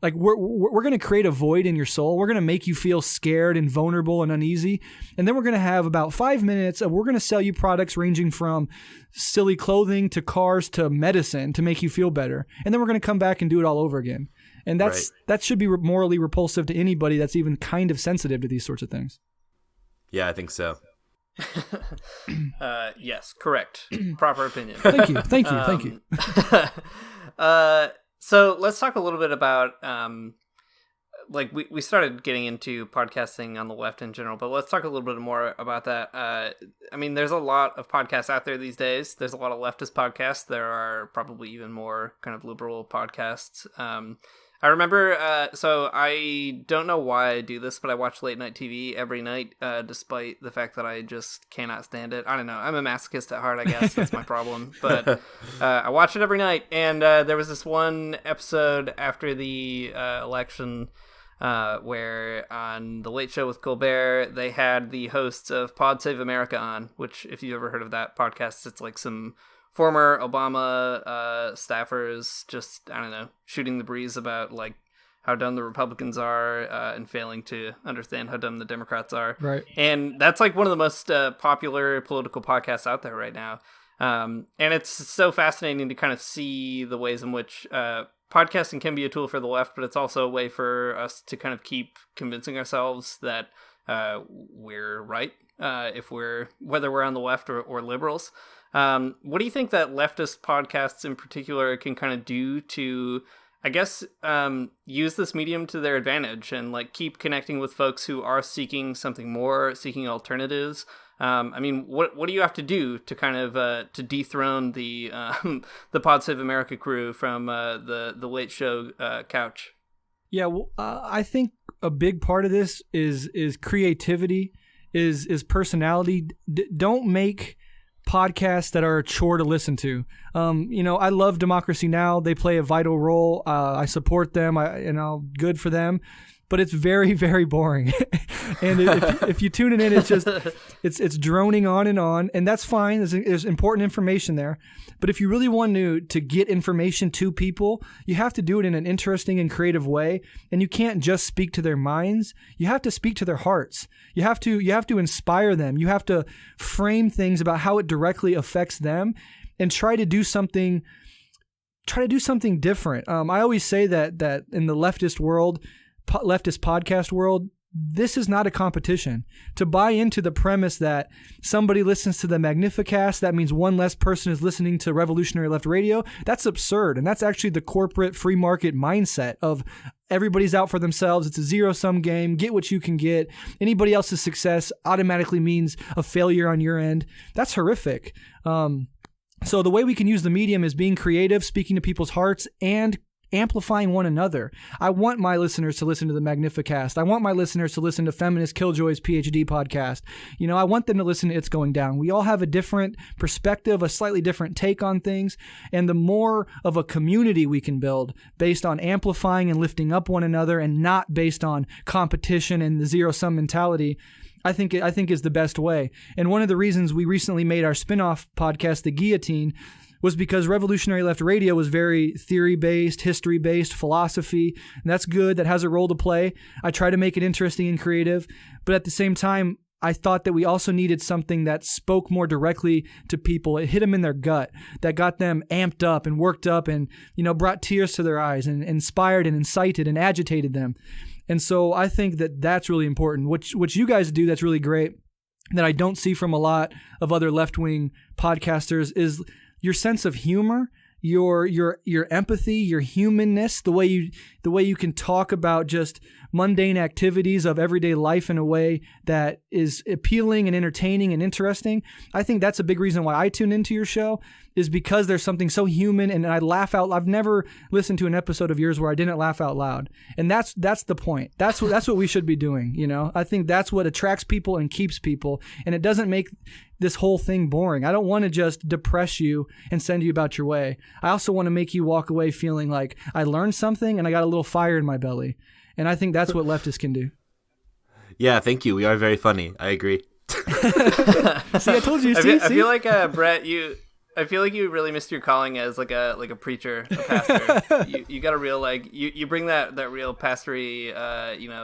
Like we're going to create a void in your soul. We're going to make you feel scared and vulnerable and uneasy. And then we're going to have about 5 minutes of, we're going to sell you products ranging from silly clothing to cars to medicine to make you feel better. And then we're going to come back and do it all over again. And that should be morally repulsive to anybody that's even kind of sensitive to these sorts of things. Yeah, I think so. Yes, correct. Proper opinion. Thank you. So let's talk a little bit about like we started getting into podcasting on the left in general, but let's talk a little bit more about that. I mean, there's a lot of podcasts out there these days. There's a lot of leftist podcasts. There are probably even more kind of liberal podcasts. I remember, so I don't know why I do this, but I watch late night TV every night, despite the fact that I just cannot stand it. I don't know. I'm a masochist at heart, I guess. That's my problem. But I watch it every night. And there was this one episode after the election where on The Late Show with Colbert, they had the hosts of Pod Save America on, which, if you've ever heard of that podcast, it's like some former Obama staffers just, I don't know, shooting the breeze about like how dumb the Republicans are and failing to understand how dumb the Democrats are. Right. And that's like one of the most popular political podcasts out there right now. And it's so fascinating to kind of see the ways in which podcasting can be a tool for the left, but it's also a way for us to kind of keep convincing ourselves that we're right, whether we're on the left or liberals. What do you think that leftist podcasts in particular can kind of do to, I guess, use this medium to their advantage and like keep connecting with folks who are seeking something more, seeking alternatives? I mean, what do you have to do to kind of to dethrone the Pod Save America crew from the Late Show couch? Yeah, well, I think a big part of this is creativity, is personality. Don't make podcasts that are a chore to listen to. I love Democracy Now! They play a vital role. I support them. Good for them. But it's very, very boring. And if you tune it in, it's just it's droning on, and that's fine. There's important information there. But if you really want to get information to people, you have to do it in an interesting and creative way. And you can't just speak to their minds. You have to speak to their hearts. You have to inspire them. You have to frame things about how it directly affects them, and try to do something different. I always say that in the leftist world, leftist podcast world, this is not a competition. To buy into the premise that somebody listens to the Magnificast, that means one less person is listening to Revolutionary Left Radio, that's absurd. And that's actually the corporate free market mindset of everybody's out for themselves. It's a zero-sum game. Get what you can get. Anybody else's success automatically means a failure on your end. That's horrific. So the way we can use the medium is being creative, speaking to people's hearts, and amplifying one another. I want my listeners to listen to the Magnificast. I want my listeners to listen to Feminist Killjoy's PhD podcast. I want them to listen to It's Going Down. We all have a different perspective, a slightly different take on things, and the more of a community we can build based on amplifying and lifting up one another and not based on competition and the zero-sum mentality, I think is the best way. And one of the reasons we recently made our spin-off podcast, The Guillotine, was because Revolutionary Left Radio was very theory-based, history-based, philosophy, and that's good. That has a role to play. I try to make it interesting and creative, but at the same time, I thought that we also needed something that spoke more directly to people. It hit them in their gut, that got them amped up and worked up and, brought tears to their eyes and inspired and incited and agitated them. And so I think that that's really important. What you guys do that's really great, that I don't see from a lot of other left-wing podcasters, is your sense of humor, your empathy, your humanness, the way you can talk about just mundane activities of everyday life in a way that is appealing and entertaining and interesting. I think that's a big reason why I tune into your show, is because there's something so human, and I laugh out. I've never listened to an episode of yours where I didn't laugh out loud, and that's the point. That's what we should be doing. I think that's what attracts people and keeps people, and it doesn't make this whole thing boring. I don't want to just depress you and send you about your way. I also want to make you walk away feeling like I learned something and I got a little fire in my belly. And I think that's what leftists can do. Yeah, thank you. We are very funny. I agree. See, I told you. I feel like Brett, I feel like you really missed your calling as like a preacher, a pastor. you got a real like you bring that real pastory,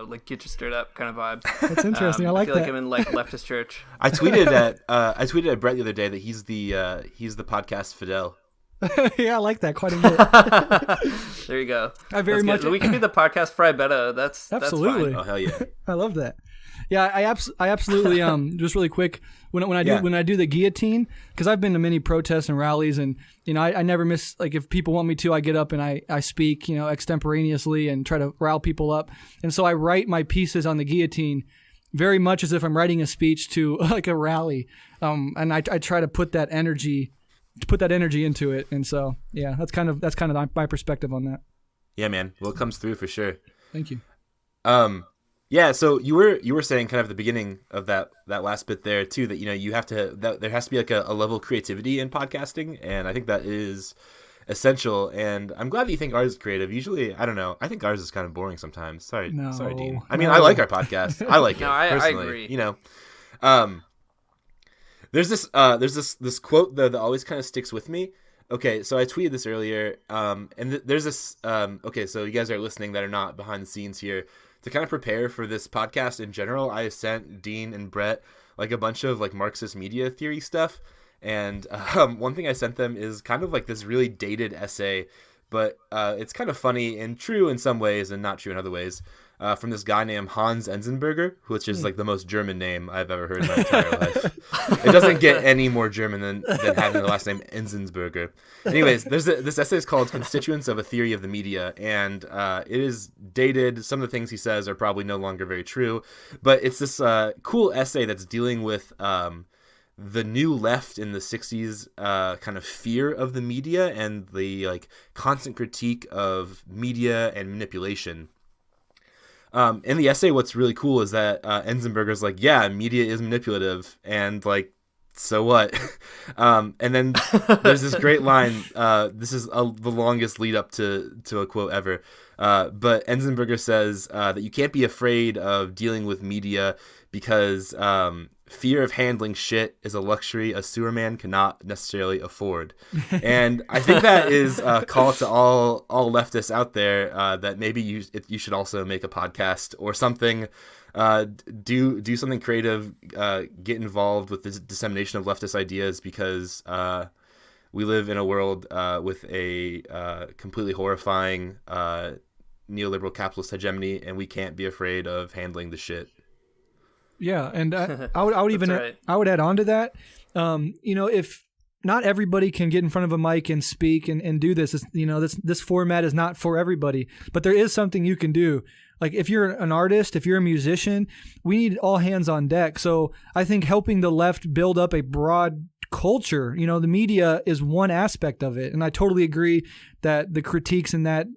like get you stirred up kind of vibes. That's interesting. I like feel that. like I'm in like leftist church. I tweeted at Brett the other day that he's the podcast Fidel. Yeah, I like that quite a bit. There you go. I very much. We can be the podcast Fry Beto. That's absolutely. Oh hell yeah! I love that. Yeah, I absolutely just really quick when I do the guillotine, because I've been to many protests and rallies, and I never miss, like, if people want me to, I get up and I speak extemporaneously and try to rile people up, and so I write my pieces on the guillotine very much as if I'm writing a speech to like a rally, and I try to put that energy into it, and so yeah, that's kind of my perspective on that. Yeah, man. Well, it comes through for sure. Thank you. Yeah, so you were saying kind of at the beginning of that last bit there too, that you have to, that there has to be like a level of creativity in podcasting, and I think that is essential. And I'm glad that you think ours is creative. Usually, I don't know, I think ours is kind of boring sometimes. Sorry, Dean. I mean, I like our podcast. I like it. No, I personally. agree. There's this quote though that always kind of sticks with me. Okay, so I tweeted this earlier, and there's this. Okay, so you guys are listening that are not behind the scenes here. To kind of prepare for this podcast in general, I sent Dean and Brett like a bunch of like Marxist media theory stuff, and one thing I sent them is kind of like this really dated essay, but it's kind of funny and true in some ways and not true in other ways, from this guy named Hans Enzensberger, which is like the most German name I've ever heard in my entire life. It doesn't get any more German than having the last name Enzensberger. Anyways, this essay is called Constituents of a Theory of the Media, and it is dated. Some of the things he says are probably no longer very true, but it's this cool essay that's dealing with the new left in the 60s kind of fear of the media and the like constant critique of media and manipulation. In the essay, what's really cool is that Enzensberger's like, yeah, media is manipulative, and like, so what? And then there's this great line. This is the longest lead up to a quote ever. But Enzensberger says that you can't be afraid of dealing with media because fear of handling shit is a luxury a sewer man cannot necessarily afford. And I think that is a call to all leftists out there that maybe you should also make a podcast or something. Do something creative, get involved with the dissemination of leftist ideas, because we live in a world with a completely horrifying neoliberal capitalist hegemony, and we can't be afraid of handling the shit. Yeah, and I would even right. I would add on to that. If not everybody can get in front of a mic and speak and do this, this format is not for everybody, but there is something you can do. Like if you're an artist, if you're a musician, we need all hands on deck. So I think helping the left build up a broad culture, the media is one aspect of it. And I totally agree that the critiques in that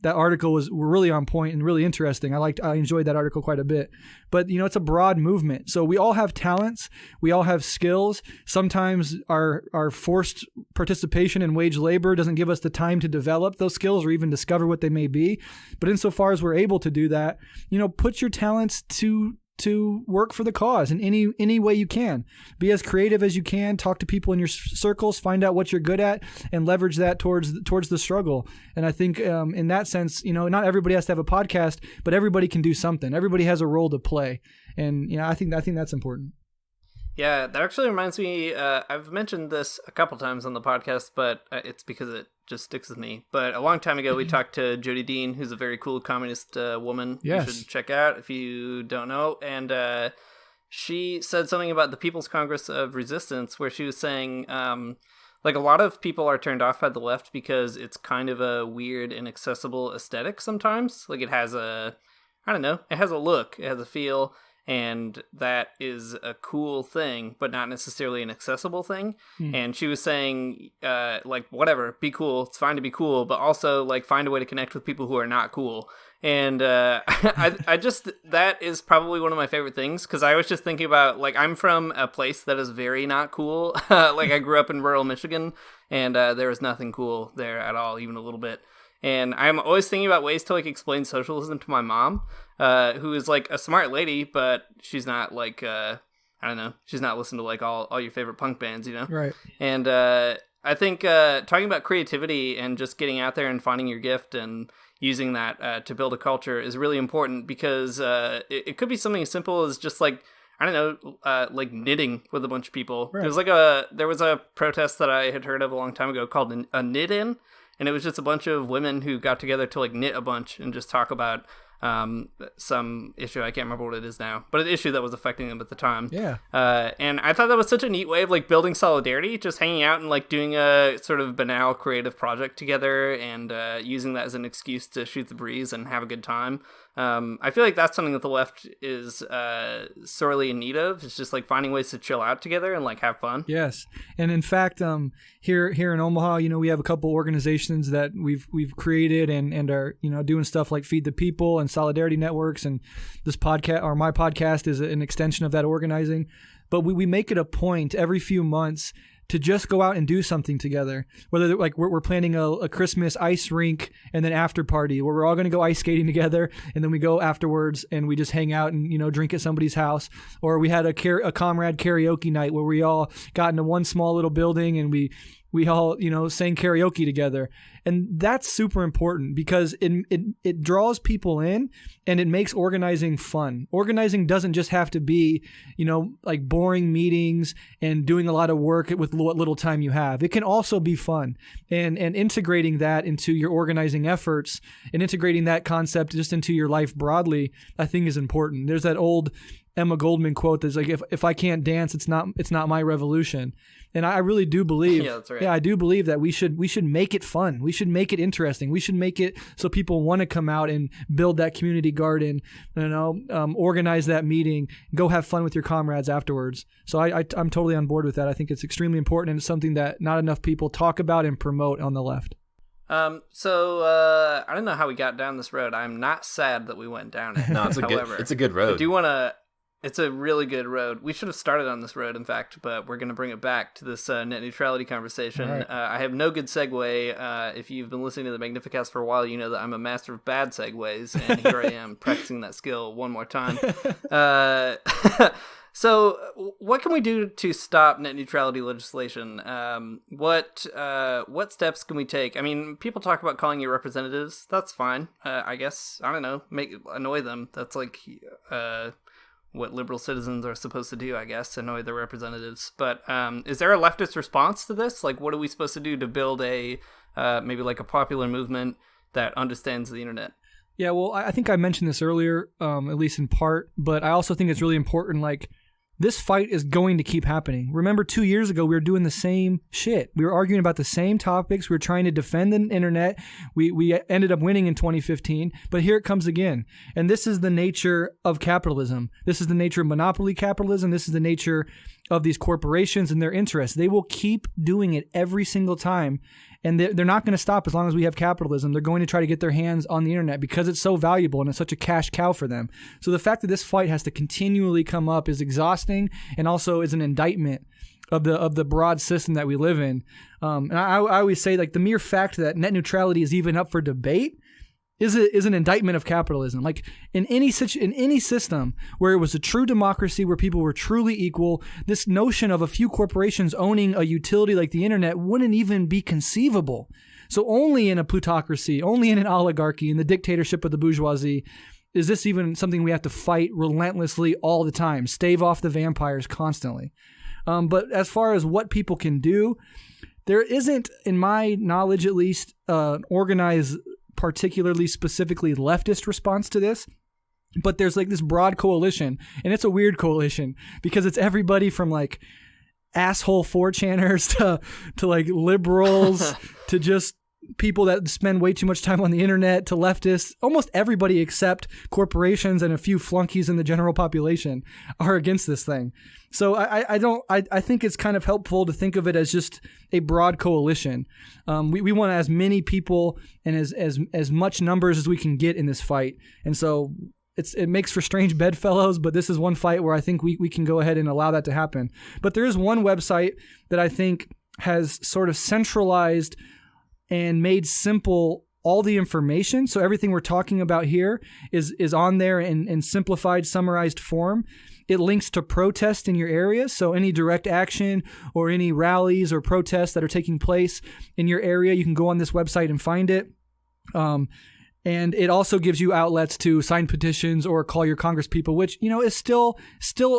article were really on point and really interesting. I enjoyed that article quite a bit. But it's a broad movement. So we all have talents, we all have skills. Sometimes our forced participation in wage labor doesn't give us the time to develop those skills or even discover what they may be. But insofar as we're able to do that, put your talents to work for the cause in any way you can. Be as creative as you can, talk to people in your circles, find out what you're good at, and leverage that towards the struggle. And I think in that sense, not everybody has to have a podcast, but everybody can do something. Everybody has a role to play. And I think that's important. Yeah, that actually reminds me, I've mentioned this a couple times on the podcast, but it's because it just sticks with me. But a long time ago, we talked to Jody Dean, who's a very cool communist woman. Yes. You should check out if you don't know. And she said something about the People's Congress of Resistance, where she was saying, like, a lot of people are turned off by the left because it's kind of a weird and accessible aesthetic sometimes. Like, it has it has a look, it has a feel. And that is a cool thing, but not necessarily an accessible thing. And she was saying, like, whatever, be cool. It's fine to be cool, but also, like, find a way to connect with people who are not cool. And I just, that is probably one of my favorite things, because I was just thinking about, like, I'm from a place that is very not cool. Like, I grew up in rural Michigan, and there was nothing cool there at all, even a little bit. And I'm always thinking about ways to, like, explain socialism to my mom, who is, like, a smart lady, but she's not, like, I don't know, she's not listening to like all your favorite punk bands, you know? Right. And I think talking about creativity and just getting out there and finding your gift and using that to build a culture is really important, because it could be something as simple as just like, I don't know, like knitting with a bunch of people. Right. There was a protest that I had heard of a long time ago called a knit-in, and it was just a bunch of women who got together to like knit a bunch and just talk about some issue. I can't remember what it is now, but an issue that was affecting them at the time. Yeah. And I thought that was such a neat way of like building solidarity, just hanging out and like doing a sort of banal creative project together, and using that as an excuse to shoot the breeze and have a good time. I feel like that's something that the left is sorely in need of. It's just like finding ways to chill out together and like have fun. Yes, and in fact, here in Omaha, you know, we have a couple organizations that we've created and are, you know, doing stuff like Feed the People and Solidarity Networks, and this podcast, or my podcast, is an extension of that organizing. But we make it a point every few months to just go out and do something together. Whether like we're planning a Christmas ice rink and then after party where we're all going to go ice skating together, and then we go afterwards and we just hang out and, you know, drink at somebody's house. Or we had a comrade karaoke night where we all got into one small little building and we all, you know, sang karaoke together. And that's super important, because it draws people in and it makes organizing fun. Organizing doesn't just have to be, you know, like boring meetings and doing a lot of work with what little time you have. It can also be fun, and integrating that into your organizing efforts and integrating that concept just into your life broadly, I think is important. There's that old Emma Goldman quote that's like, if I can't dance, it's not my revolution. And I really do believe, yeah, that's right. I do believe that we should make it fun. We should make it interesting. We should make it so people want to come out and build that community garden, you know, organize that meeting, go have fun with your comrades afterwards. So I'm totally on board with that. I think it's extremely important, and it's something that not enough people talk about and promote on the left. So I don't know how we got down this road. I'm not sad that we went down it. No, it's a good road. I do want to. It's a really good road. We should have started on this road, in fact, but we're going to bring it back to this net neutrality conversation. Right. I have no good segue. If you've been listening to the Magnificast for a while, you know that I'm a master of bad segues, and here I am practicing that skill one more time. So what can we do to stop net neutrality legislation? What steps can we take? I mean, people talk about calling your representatives. That's fine. I guess, I don't know, annoy them. That's like what liberal citizens are supposed to do, I guess, annoy their representatives. But is there a leftist response to this? Like, what are we supposed to do to build a maybe like a popular movement that understands the internet? Yeah, well, I think I mentioned this earlier, at least in part, but I also think it's really important, like, this fight is going to keep happening. Remember, 2 years ago, we were doing the same shit. We were arguing about the same topics. We were trying to defend the internet. We ended up winning in 2015, but here it comes again. And this is the nature of capitalism. This is the nature of monopoly capitalism. This is the nature of these corporations and their interests. They will keep doing it every single time. And they're not going to stop as long as we have capitalism. They're going to try to get their hands on the internet because it's so valuable and it's such a cash cow for them. So the fact that this fight has to continually come up is exhausting, and also is an indictment of the broad system that we live in. And I always say, like, the mere fact that net neutrality is even up for debate is an indictment of capitalism. Like, in any system where it was a true democracy, where people were truly equal, this notion of a few corporations owning a utility like the internet wouldn't even be conceivable. So only in a plutocracy, only in an oligarchy, in the dictatorship of the bourgeoisie, is this even something we have to fight relentlessly all the time, stave off the vampires constantly. But as far as what people can do, there isn't, in my knowledge at least, organized, particularly specifically leftist response to this. But there's like this broad coalition, and it's a weird coalition because it's everybody from like asshole 4chaners to like liberals to just people that spend way too much time on the internet to leftists. Almost everybody except corporations and a few flunkies in the general population are against this thing. So I think it's kind of helpful to think of it as just a broad coalition. We want as many people and as much numbers as we can get in this fight. And so it makes for strange bedfellows, but this is one fight where I think we can go ahead and allow that to happen. But there is one website that I think has sort of centralized and made simple all the information. So everything we're talking about here is on there in simplified, summarized form. It links to protests in your area. So any direct action or any rallies or protests that are taking place in your area, you can go on this website and find it. And it also gives you outlets to sign petitions or call your congresspeople, which, is still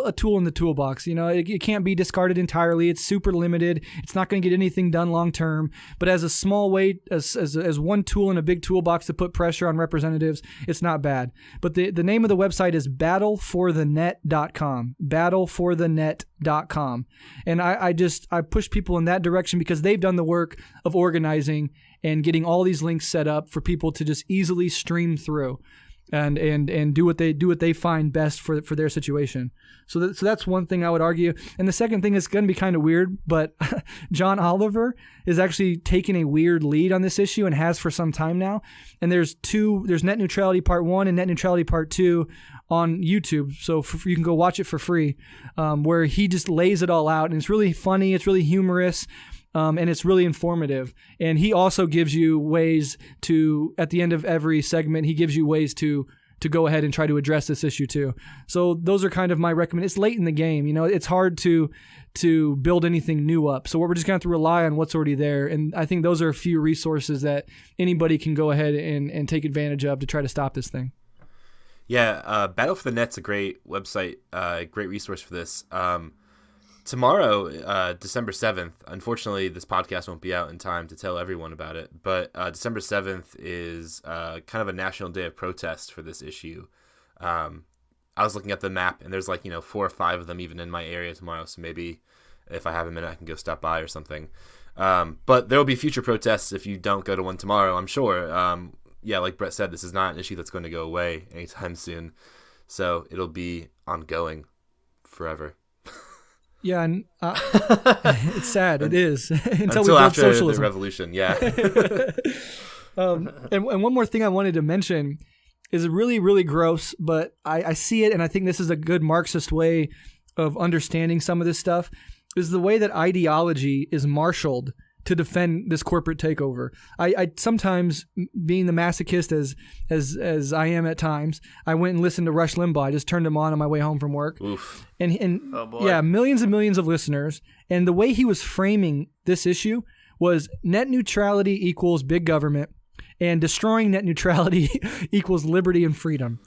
a tool in the toolbox. It can't be discarded entirely. It's super limited. It's not going to get anything done long term. But as a small way, as one tool in a big toolbox to put pressure on representatives, it's not bad. But the name of the website is battleforthenet.com. Battleforthenet.com. And I push people in that direction because they've done the work of organizing and getting all these links set up for people to just easily stream through and do what they find best for their situation. So that's one thing I would argue. And the second thing is going to be kind of weird, but John Oliver is actually taking a weird lead on this issue and has for some time now. And there's Net Neutrality Part 1 and Net Neutrality Part 2 on YouTube. So you can go watch it for free, where he just lays it all out. And it's really funny. It's really humorous. And it's really informative. And he also gives you ways to, at the end of every segment, he gives you ways to go ahead and try to address this issue too. So those are kind of my recommendations. It's late in the game. It's hard to build anything new up. So we're just going to have to rely on what's already there. And I think those are a few resources that anybody can go ahead and take advantage of to try to stop this thing. Yeah, Battle for the Net's a great website, great resource for this. Tomorrow, December 7th, unfortunately, this podcast won't be out in time to tell everyone about it, but December 7th is kind of a national day of protest for this issue. I was looking at the map, and there's 4 or 5 of them even in my area tomorrow, so maybe if I have a minute, I can go stop by or something. But there will be future protests if you don't go to one tomorrow, I'm sure. Yeah, like Brett said, this is not an issue that's going to go away anytime soon, so it'll be ongoing forever. Yeah, and it's sad. It is until we build after socialism. The revolution. Yeah. And one more thing I wanted to mention is really, really gross, but I see it, and I think this is a good Marxist way of understanding some of this stuff. Is the way that ideology is marshaled to defend this corporate takeover. I sometimes, being the masochist as I am at times, I went and listened to Rush Limbaugh. I just turned him on my way home from work. Oof. And Oh, boy. yeah, millions and millions of listeners. And the way he was framing this issue was net neutrality equals big government, and destroying net neutrality equals liberty and freedom.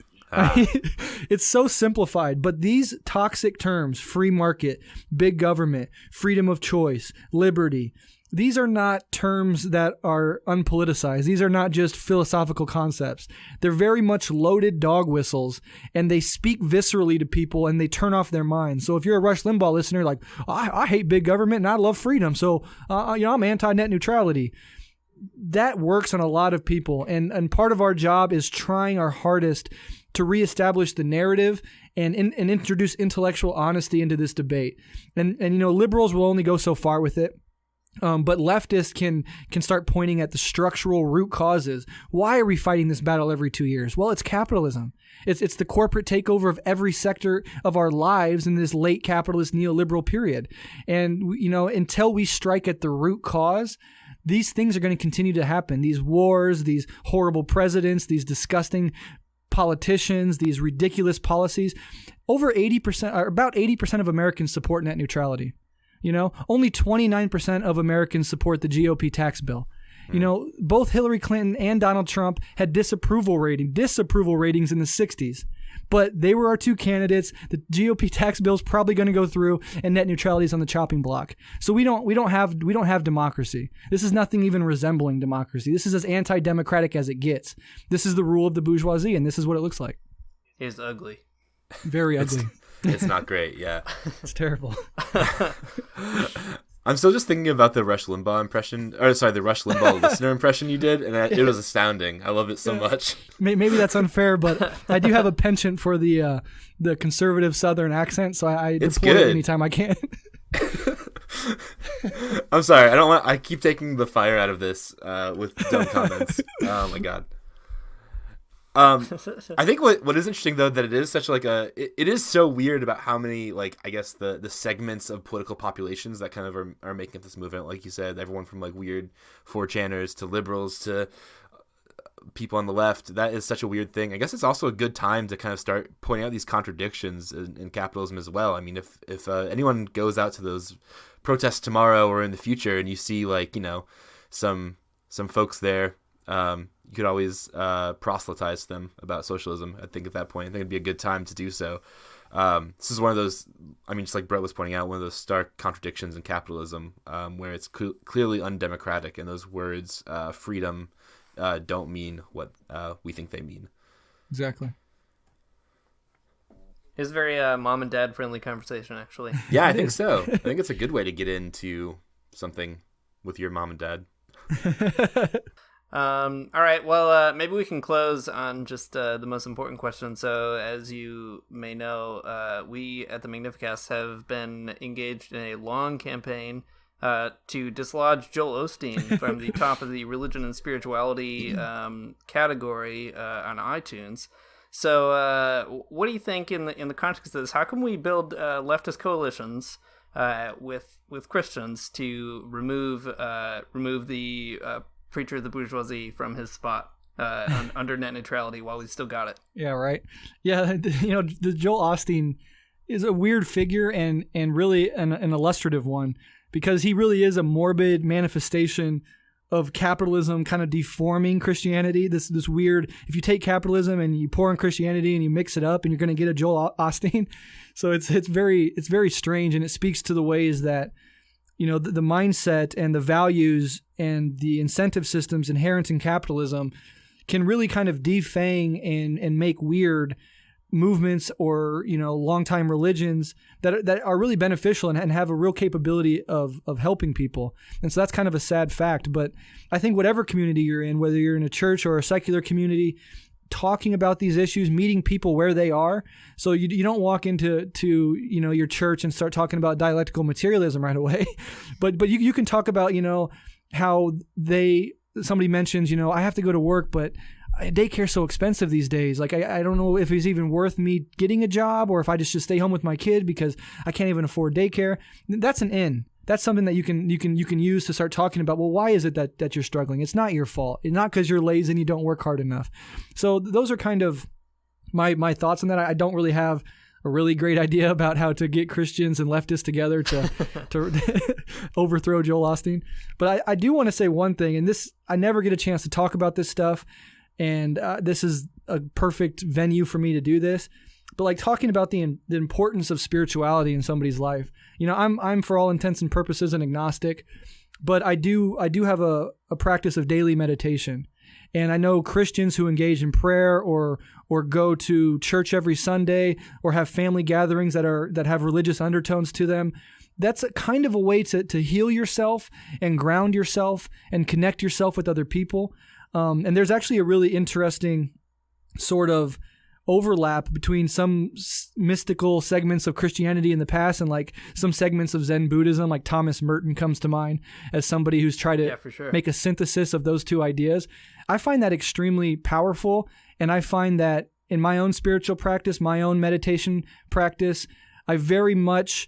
It's so simplified, but these toxic terms, free market, big government, freedom of choice, liberty, these are not terms that are unpoliticized. These are not just philosophical concepts. They're very much loaded dog whistles, and they speak viscerally to people, and they turn off their minds. So if you're a Rush Limbaugh listener, like, I hate big government and I love freedom, so I'm anti-net neutrality. That works on a lot of people, and part of our job is trying our hardest to reestablish the narrative and introduce intellectual honesty into this debate. And liberals will only go so far with it. But leftists can start pointing at the structural root causes. Why are we fighting this battle every 2 years? Well, it's capitalism. It's the corporate takeover of every sector of our lives in this late capitalist neoliberal period. And, until we strike at the root cause, these things are going to continue to happen. These wars, these horrible presidents, these disgusting politicians, these ridiculous policies. About 80% of Americans support net neutrality. Only 29% of Americans support the GOP tax bill. Both Hillary Clinton and Donald Trump had disapproval ratings in the 60s. But they were our two candidates. The GOP tax bill is probably going to go through, and net neutrality is on the chopping block. So we don't have democracy. This is nothing even resembling democracy. This is as anti-democratic as it gets. This is the rule of the bourgeoisie, and this is what it looks like. It's ugly. Very ugly. It's not great, yeah. It's terrible. I'm still just thinking about the Rush Limbaugh the Rush Limbaugh listener impression you did, and it was astounding. I love it so much. Maybe that's unfair, but I do have a penchant for the conservative Southern accent, so I deploy it anytime I can. I'm sorry. I keep taking the fire out of this with dumb comments. Oh my god. I think what is interesting though, that it is such it is so weird about how many, I guess the segments of political populations that kind of are making up this movement. Like you said, everyone from weird 4chaners to liberals to people on the left, that is such a weird thing. I guess it's also a good time to kind of start pointing out these contradictions in capitalism as well. I mean, if anyone goes out to those protests tomorrow or in the future and you see like, some folks there, you could always proselytize them about socialism. I think at that point, I think it'd be a good time to do so. This is one of those, just like Brett was pointing out, one of those stark contradictions in capitalism, where it's clearly undemocratic, and those words, freedom, don't mean what we think they mean. Exactly. It's a very mom and dad friendly conversation, actually. Yeah, I think so. I think it's a good way to get into something with your mom and dad. All right, well, maybe we can close on just the most important question. So, as you may know, we at the Magnificast have been engaged in a long campaign to dislodge Joel Osteen from the top of the religion and spirituality category on iTunes. So, what do you think in the context of this? How can we build leftist coalitions with Christians to remove the preacher of the bourgeoisie from his spot under net neutrality while he's still got it? Yeah, right. Yeah, the Joel Osteen is a weird figure and really an illustrative one, because he really is a morbid manifestation of capitalism kind of deforming Christianity. This weird, if you take capitalism and you pour in Christianity and you mix it up, and you're going to get a Joel Osteen. So it's very strange, and it speaks to the ways that the mindset and the values and the incentive systems inherent in capitalism can really kind of defang and make weird movements or long-time religions that are really beneficial and have a real capability of helping people. And so that's kind of a sad fact. But I think whatever community you're in, whether you're in a church or a secular community, talking about these issues, meeting people where they are. So you don't walk into your church and start talking about dialectical materialism right away, but you can talk about how somebody mentions I have to go to work, but daycare's so expensive these days. Like I don't know if it's even worth me getting a job, or if I just should stay home with my kid because I can't even afford daycare. That's an in. That's something that you can use to start talking about, well, why is it that you're struggling? It's not your fault. It's not because you're lazy and you don't work hard enough. So those are kind of my thoughts on that. I don't really have a really great idea about how to get Christians and leftists together to overthrow Joel Osteen. But I do want to say one thing, and this, I never get a chance to talk about this stuff, and this is a perfect venue for me to do this. But like talking about the importance of spirituality in somebody's life. I'm for all intents and purposes an agnostic, but I do have a practice of daily meditation. And I know Christians who engage in prayer or go to church every Sunday or have family gatherings that have religious undertones to them. That's a kind of a way to heal yourself and ground yourself and connect yourself with other people. And there's actually a really interesting sort of overlap between some mystical segments of Christianity in the past and like some segments of Zen Buddhism. Like Thomas Merton comes to mind as somebody who's tried to make a synthesis of those two ideas. I find that extremely powerful, and I find that in my own spiritual practice, my own meditation practice, I very much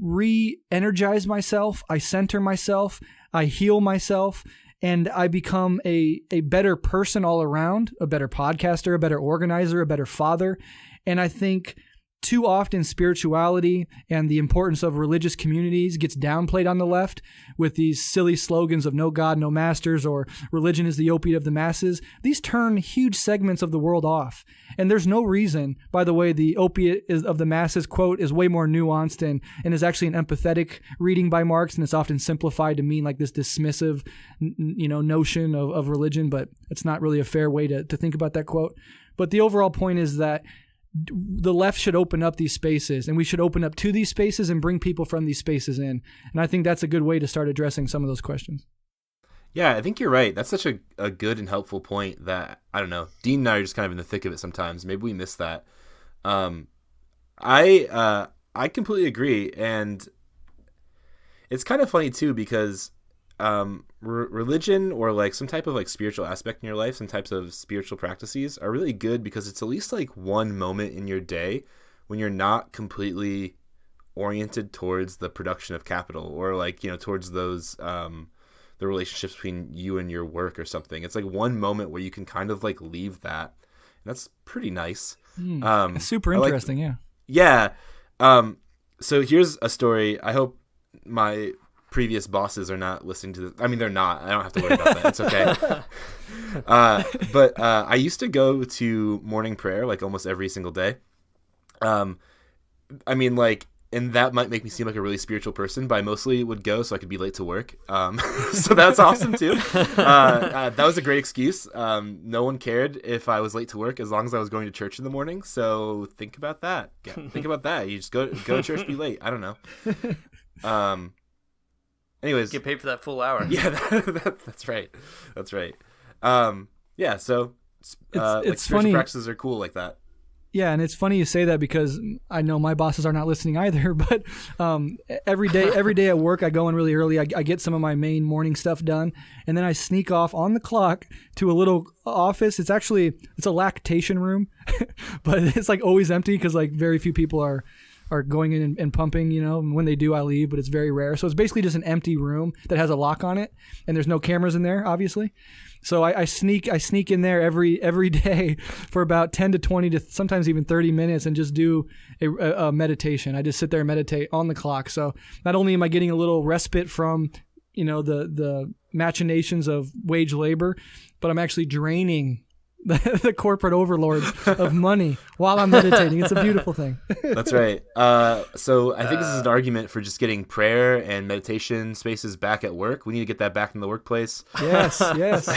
re-energize myself, I center myself, I heal myself, and I become a better person all around, a better podcaster, a better organizer, a better father. And I think too often spirituality and the importance of religious communities gets downplayed on the left with these silly slogans of no God, no masters, or religion is the opiate of the masses. These turn huge segments of the world off. And there's no reason, by the way, the opiate of the masses quote is way more nuanced and is actually an empathetic reading by Marx, and it's often simplified to mean like this dismissive, notion of religion, but it's not really a fair way to think about that quote. But the overall point is that the left should open up these spaces, and we should open up to these spaces and bring people from these spaces in. And I think that's a good way to start addressing some of those questions. Yeah, I think you're right. That's such a good and helpful point that, I don't know, Dean and I are just kind of in the thick of it sometimes. Maybe we miss that. I completely agree. And it's kind of funny too, because religion or like some type of like spiritual aspect in your life, some types of spiritual practices are really good because it's at least like one moment in your day when you're not completely oriented towards the production of capital or like, towards those the relationships between you and your work or something. It's like one moment where you can kind of like leave that. That's pretty nice. Super interesting. Yeah. Yeah. So here's a story. I hope my previous bosses are not listening to this. I mean, they're not. I don't have to worry about that. It's okay. But I used to go to morning prayer like almost every single day. I mean, like, and that might make me seem like a really spiritual person, but I mostly would go so I could be late to work. So that's awesome too. That was a great excuse. No one cared if I was late to work as long as I was going to church in the morning. So think about that. Yeah, think about that. You just go to church, be late. I don't know. Anyways, get paid for that full hour. Yeah, that's right. That's right. Yeah. So like spiritual funny. Practices are cool like that. Yeah, and it's funny you say that because I know my bosses are not listening either. But every day at work, I go in really early. I get some of my main morning stuff done, and then I sneak off on the clock to a little office. It's a lactation room, but it's like always empty because like very few people are going in and pumping. You know, when they do, I leave, but it's very rare. So it's basically just an empty room that has a lock on it, and there's no cameras in there, obviously. So I sneak in there every day for about 10 to 20 to sometimes even 30 minutes and just do a meditation. I just sit there and meditate on the clock. So not only am I getting a little respite from, you know, the machinations of wage labor, but I'm actually draining the corporate overlords of money while I'm meditating. It's a beautiful thing. That's right. So I think this is an argument for just getting prayer and meditation spaces back at work. We need to get that back in the workplace. Yes. That's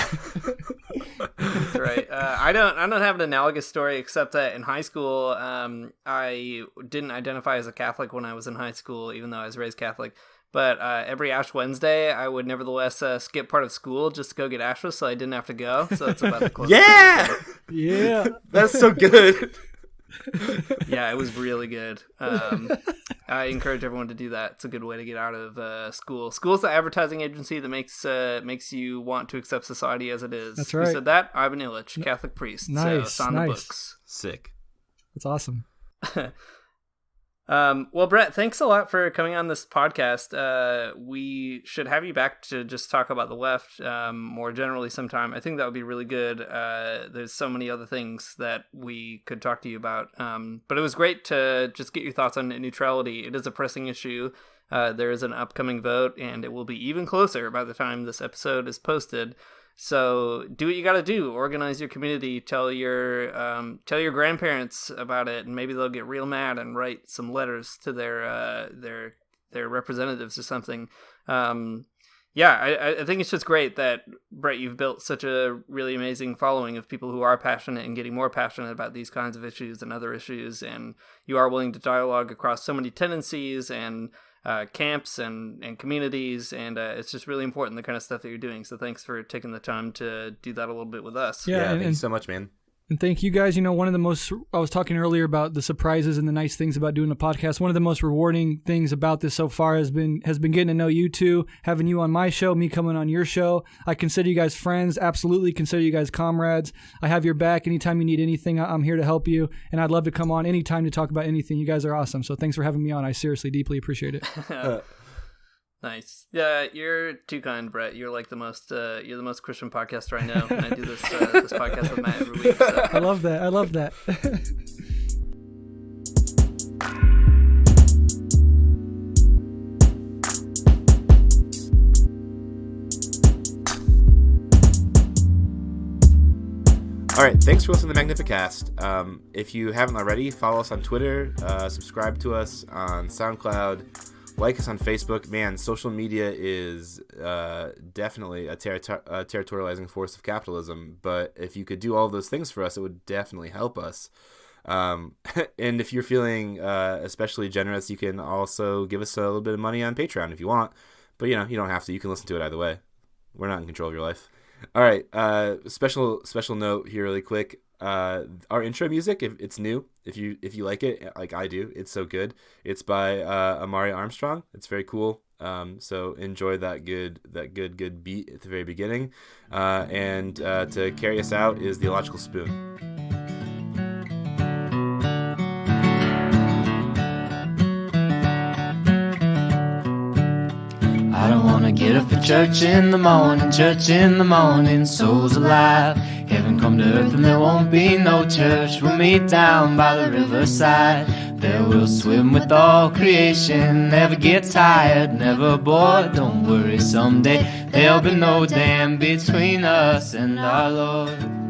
right. I don't have an analogous story except that in high school, I didn't identify as a Catholic when I was in high school, even though I was raised Catholic. But every Ash Wednesday, I would nevertheless skip part of school just to go get ashes, so I didn't have to go. So that's about the closest. Yeah. That's so good. Yeah, it was really good. I encourage everyone to do that. It's a good way to get out of school. School's the advertising agency that makes you want to accept society as it is. That's right. Who said that? Ivan Illich, Catholic priest. Nice, so it's on the nice. books. Sick. That's awesome. Well, Brett, thanks a lot for coming on this podcast. We should have you back to just talk about the left more generally sometime. I think that would be really good. There's so many other things that we could talk to you about. But it was great to just get your thoughts on net neutrality. It is a pressing issue. There is an upcoming vote, and it will be even closer by the time this episode is posted. So do what you got to do. Organize your community. Tell your grandparents about it, and maybe they'll get real mad and write some letters to their representatives or something. I think it's just great that, Brett, you've built such a really amazing following of people who are passionate and getting more passionate about these kinds of issues and other issues, and you are willing to dialogue across so many tendencies and camps and communities, and it's just really important, the kind of stuff that you're doing. So thanks for taking the time to do that a little bit with us. Yeah, thank you so much, man. And thank you guys. You know, one of the most, I was talking earlier about the surprises and the nice things about doing a podcast. One of the most rewarding things about this so far has been getting to know you two, having you on my show, me coming on your show. I consider you guys friends, absolutely consider you guys comrades. I have your back. Anytime you need anything, I'm here to help you. And I'd love to come on anytime to talk about anything. You guys are awesome. So thanks for having me on. I seriously, deeply appreciate it. Nice. Yeah, you're too kind, Brett. You're like you're the most Christian podcaster I know, and I do this podcast with Matt every week. So. I love that. All right, thanks for listening to the Magnificast. If you haven't already, follow us on Twitter, subscribe to us on SoundCloud, like us on Facebook. Man, social media is definitely a territorializing force of capitalism. But if you could do all those things for us, it would definitely help us. And if you're feeling especially generous, you can also give us a little bit of money on Patreon if you want. But, you don't have to. You can listen to it either way. We're not in control of your life. All right. Special note here really quick. Our intro music, if it's new, if you like it, like I do, it's so good. It's by Amari Armstrong. It's very cool. So enjoy that good beat at the very beginning. And to carry us out is The Illogical Spoon. I don't wanna get up at church in the morning, souls alive. Heaven come to earth and there won't be no church. We'll meet down by the riverside. There we'll swim with all creation. Never get tired, never bored. Don't worry, someday there'll be no dam between us and our Lord.